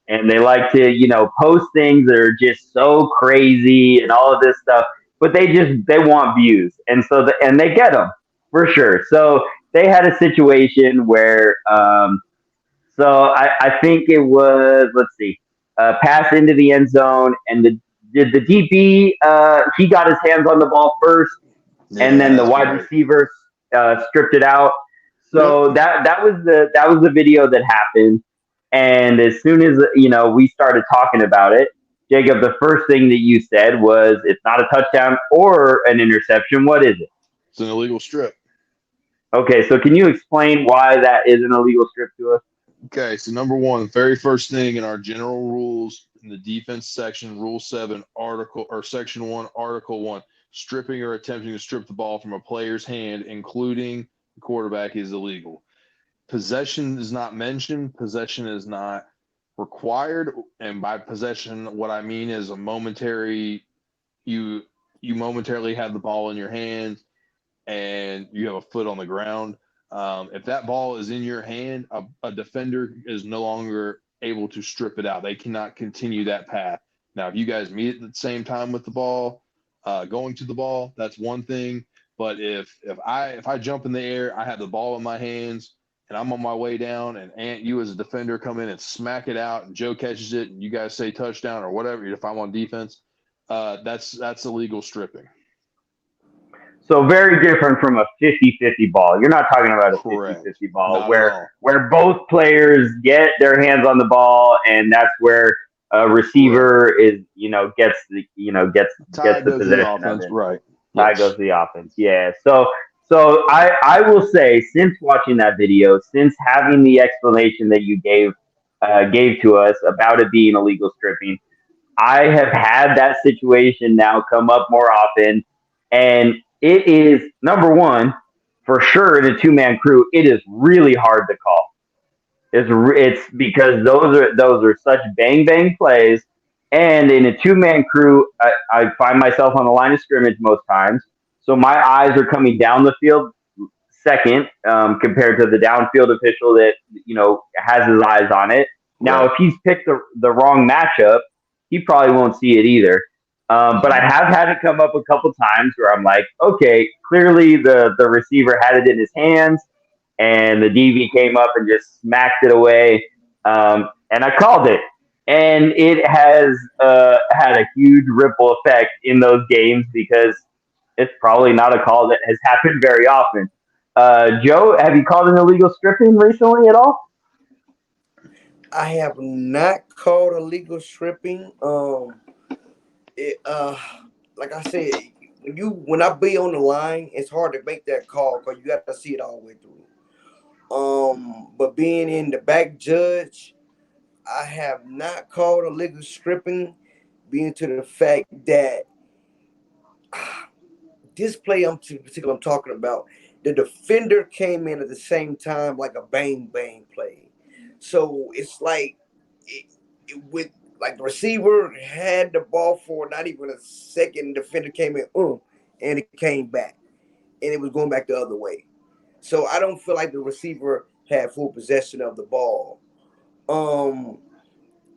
and they like to, post things that are just so crazy and all of this stuff, but they want views, and and they get them for sure. So they had a situation where, I think it was, let's see, pass into the end zone, and the DB, he got his hands on the ball first, and Yeah, then the that's wide right. receiver stripped it out. Yep. So that was the video that happened. And as soon as we started talking about it, Jacob, the first thing that you said was it's not a touchdown or an interception. What is it? It's an illegal strip. Okay, so can you explain why that is an illegal strip to us? Okay, so number one, the very first thing in our general rules in the defense section, Rule 7, Article or Section 1, Article 1, stripping or attempting to strip the ball from a player's hand, including the quarterback, is illegal. Possession is not mentioned, possession is not required, and by possession, what I mean is a momentary you you momentarily have the ball in your hands and you have a foot on the ground. If that ball is in your hand, a defender is no longer able to strip it out. They cannot continue that path. Now, if you guys meet at the same time with the ball, going to the ball, that's one thing. But if I jump in the air, I have the ball in my hands, and I'm on my way down, and you as a defender come in and smack it out, and Joe catches it, and you guys say touchdown or whatever. If I'm on defense, that's illegal stripping. So very different from a 50-50 ball. You're not talking about a Correct. 50-50 ball Not at where all. both players get their hands on the ball, and that's where a Correct. receiver is, gets the gets Tie the goes to the possession of offense. it. Right. Tie goes Yes. to the offense. Yeah. So I will say, since watching that video, since having the explanation that you gave to us about it being illegal stripping, I have had that situation now come up more often, and it is number one for sure in a two-man crew. It is really hard to call. It's because those are such bang bang plays, and in a two-man crew, I find myself on the line of scrimmage most times, so my eyes are coming down the field second, compared to the downfield official that has his eyes on it. Now, Right. if he's picked the wrong matchup, he probably won't see it either. But I Hmm. have had it come up a couple times where I'm like, okay, clearly the receiver had it in his hands, and the DB came up and just smacked it away, and I called it. And it has had a huge ripple effect in those games because it's probably not a call that has happened very often. Joe, have you called an illegal stripping recently at all? I have not called illegal stripping. It like I said, when I be on the line, it's hard to make that call because you got to see it all the way through. But being in the back judge, I have not called illegal stripping, being to the fact that this play I'm talking about, the defender came in at the same time like a bang bang play. So it's like with like the receiver had the ball for not even a second. The defender came in, and it came back, and it was going back the other way. So I don't feel like the receiver had full possession of the ball. Um,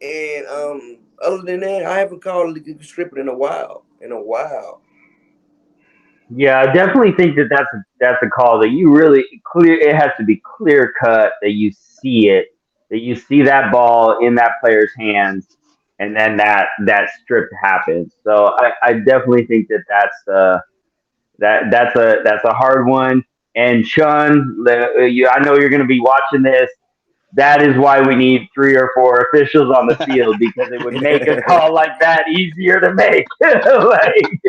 and other than that, I haven't called legal stripping in a while. In a while. Yeah, I definitely think that that's a call that you really clear. It has to be clear cut that you see it, that you see that ball in that player's hands, and then that strip happens. So I definitely think that that's a hard one. And Sean, I know you're going to be watching this. that is why we need 3 or 4 officials on the field because it would make a call like that easier to make, like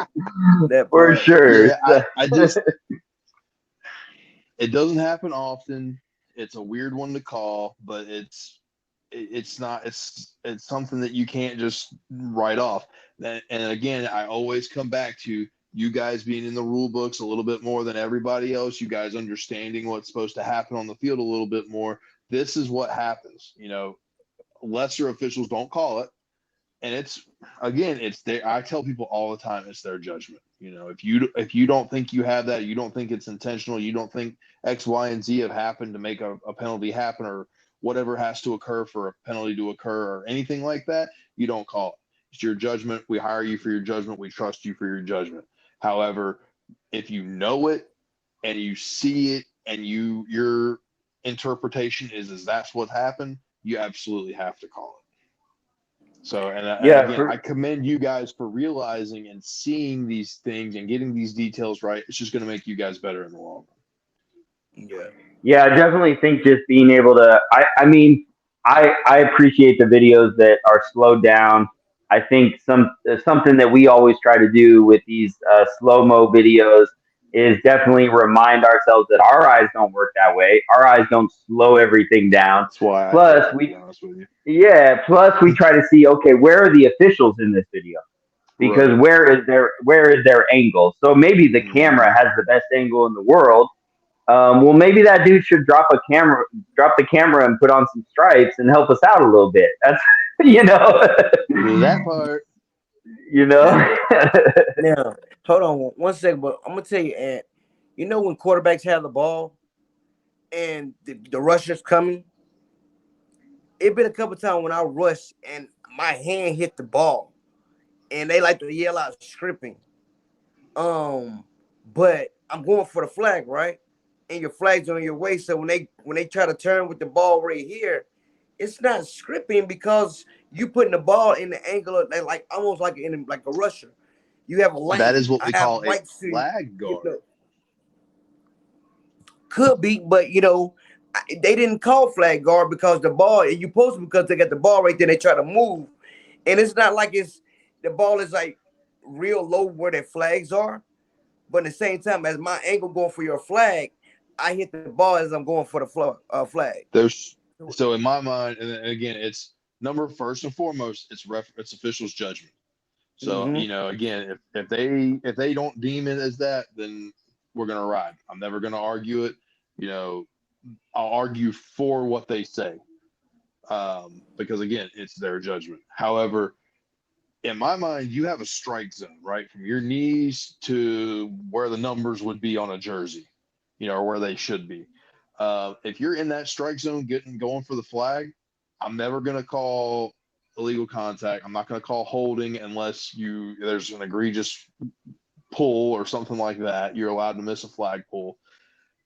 That for part. sure. Yeah, I just it doesn't happen often. It's a weird one to call, but it's not it's something that you can't just write off. And again, I always come back to you guys being in the rule books a little bit more than everybody else, you guys understanding what's supposed to happen on the field a little bit more. This is what happens. Lesser officials don't call it. And it's again, it's there. I tell people all the time, it's their judgment. If you don't think you have that, you don't think it's intentional, you don't think X, Y, and Z have happened to make a penalty happen, or whatever has to occur for a penalty to occur, or anything like that, you don't call it. It's your judgment. We hire you for your judgment. We trust you for your judgment. However, if you know it and you see it and your interpretation is that's what happened, you absolutely have to call it. So, and Yeah, again, I commend you guys for realizing and seeing these things and getting these details right. It's just going to make you guys better in the long Yeah. yeah, I definitely think just being able to. I mean, I appreciate the videos that are slowed down. I think something that we always try to do with these slow mo videos is definitely remind ourselves that our eyes don't work that way. Our eyes don't slow everything down. That's why I hate Plus, it, to be honest with you. plus we try to see, okay, where are the officials in this video? Because Right. where is their angle? So maybe the Mm-hmm. camera has the best angle in the world. Well, maybe that dude should drop the camera, and put on some stripes and help us out a little bit. That's you know, That part. you know. Now, hold on one second, but I'm gonna tell you, and when quarterbacks have the ball and the rusher's coming, it been a couple times when I rush and my hand hit the ball, and they like to yell out stripping. Um, but I'm going for the flag, right? And your flag's on your way. So when they try to turn with the ball right here, it's not scripting because you putting the ball in the angle of like almost like a rusher. You have a That lane. is what I we have call a rights to flag guard. could be, but they didn't call flag guard because the ball you post because they got the ball right there. They try to move, and it's not like it's the ball is like real low where their flags are. But at the same time, as my angle going for your flag, I hit the ball as I'm going for the flag. There's so in my mind, and again, it's number first and foremost, it's officials' judgment. So, Mm-hmm. again, if they don't deem it as that, then we're gonna ride. I'm never gonna argue it. You know, I'll argue for what they say, because again, it's their judgment. However, in my mind, you have a strike zone, right, from your knees to where the numbers would be on a jersey, or where they should be. If you're in that strike zone, going for the flag, I'm never gonna call illegal contact. I'm not gonna call holding unless there's an egregious pull or something like that. You're allowed to miss a flag pull.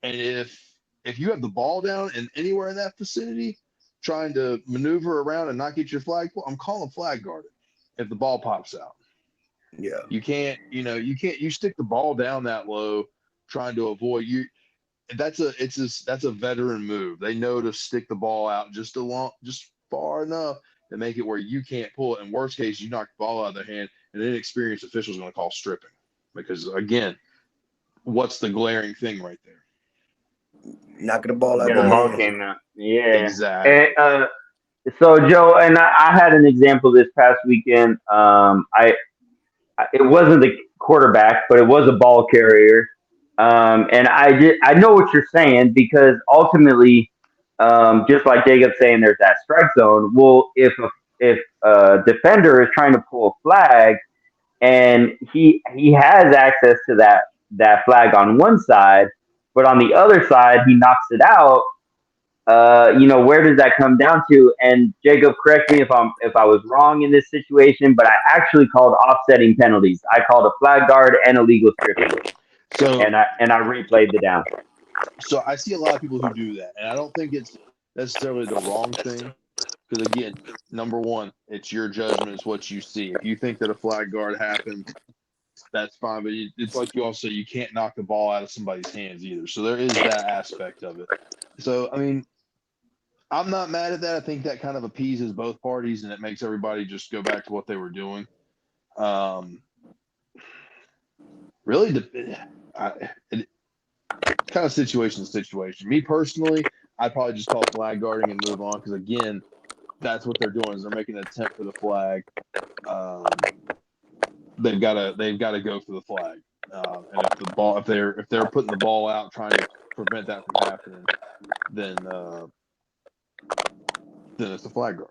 And if you have the ball down and anywhere in that vicinity, trying to maneuver around and not get your flag pull, I'm calling flag guarded if the ball pops out. Yeah. You stick the ball down that low, trying to avoid you. That's a veteran move. They know to stick the ball out just far enough to make it where you can't pull it. In worst case, you knock the ball out of their hand, and an inexperienced official is going to call stripping, because again, what's the glaring thing right there? Knocking the ball out Yeah, of the their ball hand. came out. Yeah, and Exactly. so Joe, and I had an example this past weekend. It wasn't the quarterback, but it was a ball carrier. And I know what you're saying because ultimately, just like Jacob saying, there's that strike zone. Well, if a defender is trying to pull a flag and he has access to that flag on one side, but on the other side he knocks it out. Where does that come down to? And Jacob, correct me if I was wrong in this situation, but I actually called offsetting penalties. I called a flag guard and illegal stripping, So and I replayed the down. so I see a lot of people who do that, and I don't think it's necessarily the wrong thing. Because again, number one, it's your judgment, it's what you see. If you think that a flag guard happened, that's fine. But it's like you also, you can't knock the ball out of somebody's hands either. So there is that aspect of it. So I mean, I'm not mad at that. I think that kind of appeases both parties, and it makes everybody just go back to what they were doing. Um, really, it kind of situation to situation. Me personally, I'd probably just call flag guarding and move on because again, that's what they're doing is they're making an attempt for the flag. Um, they've got to go for the flag. And if they're putting the ball out trying to prevent that from happening, then it's a flag guard.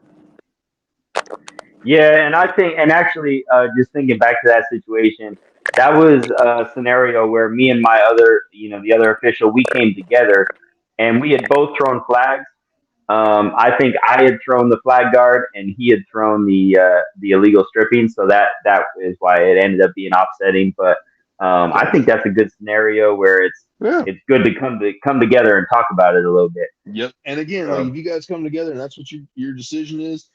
Yeah, and I think, and actually, just thinking back to that situation, that was a scenario where me and my other, the other official, we came together, and we had both thrown flags. I think I had thrown the flag guard, and he had thrown the illegal stripping, so that is why it ended up being offsetting. But I think that's a good scenario where Yeah. it's good to come together and talk about it a little bit. Yep. And again, like So if you guys come together and that's what your decision is,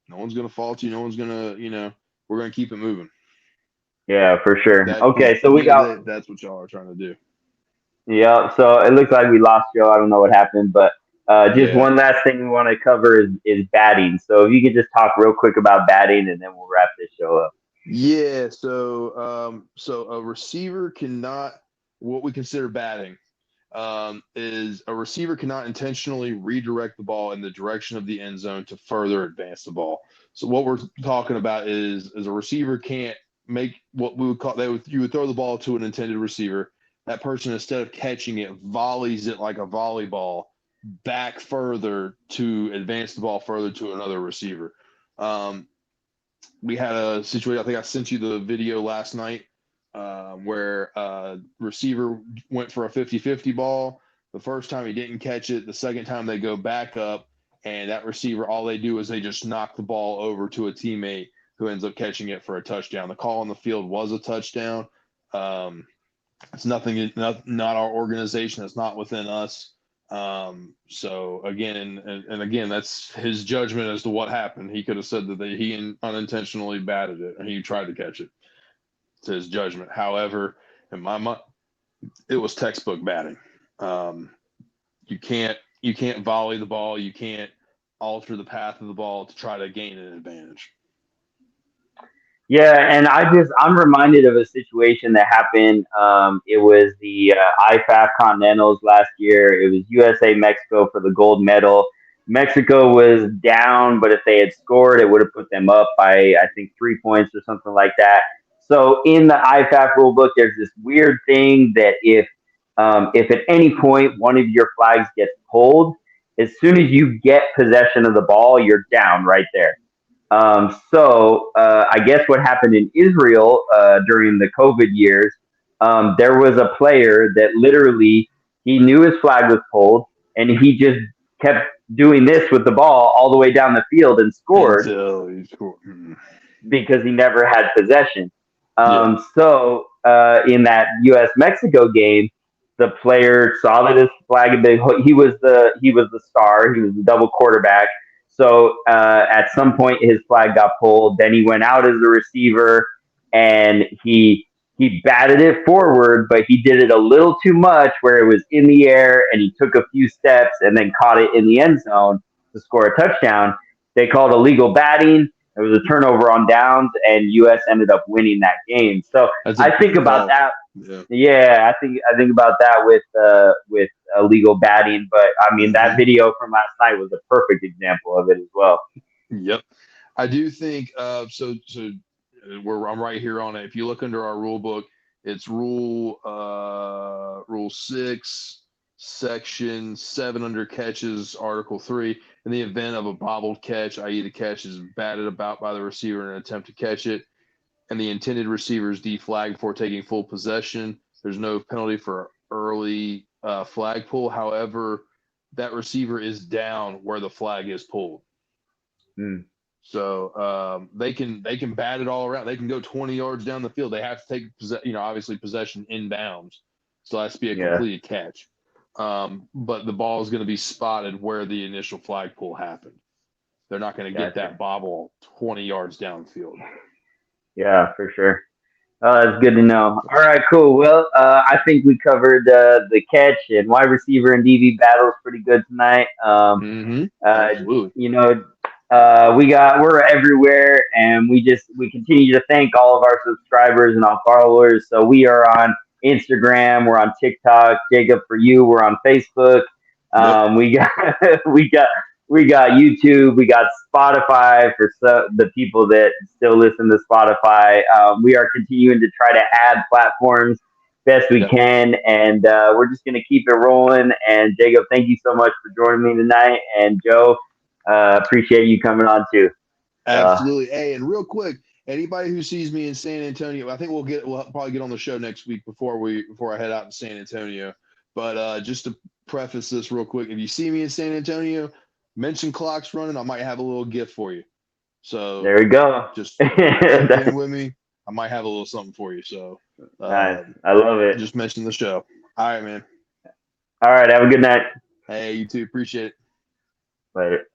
no one's gonna fault you. No one's gonna, we're gonna keep it moving. yeah, for sure. That because Okay, at so the we end of got the day, that's what y'all are trying to do. yeah. So it looks like we lost Joe. I don't know what happened, but just Yeah. one last thing we want to cover is batting. So if you could just talk real quick about batting, and then we'll wrap this show up. Yeah. So a receiver cannot what we consider batting is a receiver cannot intentionally redirect the ball in the direction of the end zone to further advance the ball. So what we're talking about is a receiver can't make what we would call you would throw the ball to an intended receiver. That person instead of catching it volleys it like a volleyball back further to advance the ball further to another receiver. Um, we had a situation. I think I sent you the video last night where receiver went for a 50-50 ball. The first time he didn't catch it. The second time they go back up, and that receiver, all they do is they just knock the ball over to a teammate who ends up catching it for a touchdown. The call on the field was a touchdown. It's nothing, not our organization. It's not within us. So again, and again, that's his judgment as to what happened. He could have said that he unintentionally batted it and he tried to catch it. It's his judgment. However, in my mind, it was textbook batting. Um, you can't volley the ball. You can't alter the path of the ball to try to gain an advantage. Yeah, and I'm reminded of a situation that happened. It was the IFAF Continentals last year. It was USA Mexico for the gold medal. Mexico was down, but if they had scored, it would have put them up by I think 3 points or something like that. So in the IFAF rule book, there's this weird thing that if at any point one of your flags gets pulled, as soon as you get possession of the ball, you're down right there. I guess what happened in Israel during the COVID years, there was a player that literally he knew his flag was pulled, and he just kept doing this with the ball all the way down the field and scored Until he scored. Mm. because he never had possession. Yeah. In that U.S. Mexico game, the player saw that his flag had been. He was the star. He was the double quarterback. So at some point, his flag got pulled. Then he went out as a receiver, and he batted it forward, but he did it a little too much, where it was in the air, and he took a few steps and then caught it in the end zone to score a touchdown. They called illegal batting. It was a turnover on downs, and U.S. ended up winning that game. So That's a I think big about call. that. Yeah. Yeah, I think about that with illegal batting. But I mean, that Mm-hmm. video from last night was a perfect example of it as well. Yep. I do think I'm right here on it. If you look under our rule book, it's rule 6, section 7 under catches, article 3. In the event of a bobbled catch, i.e. the catch is batted about by the receiver in an attempt to catch it, and the intended receiver is deflagged before taking full possession, there's no penalty for early flag pull. However, that receiver is down where the flag is pulled. Hmm. So they can bat it all around. They can go 20 yards down the field. They have to take obviously possession inbounds. So it has to be a Yeah, completed catch. But the ball is going to be spotted where the initial flag pull happened. They're not going to get gotcha. that bobble 20 yards downfield. Yeah, for sure. Oh, that's good to know. All right, cool. Well, I think we covered the catch and wide receiver and DB battles pretty good tonight. Mm-hmm. Uh, Absolutely. you know, we're everywhere, and we continue to thank all of our subscribers and our followers. So we are on Instagram, we're on TikTok. Jacob, for you, we're on Facebook. Yep. We got we got we got YouTube, we got Spotify for the people that still listen to Spotify. We are continuing to try to add platforms best we Yeah. can, and we're just going to keep it rolling. And Jacob, thank you so much for joining me tonight. And Joe, appreciate you coming on too. So Absolutely. Hey, and real quick, anybody who sees me in San Antonio, I think we'll probably get on the show next week before I head out to San Antonio. But just to preface this real quick, if you see me in San Antonio, mention clocks running, I might have a little gift for you. So there we go. just check in with me. I might have a little something for you. So Nice. I love it. just mention the show. All right, man. All right. Have a good night. Hey, you too. Appreciate it. Later.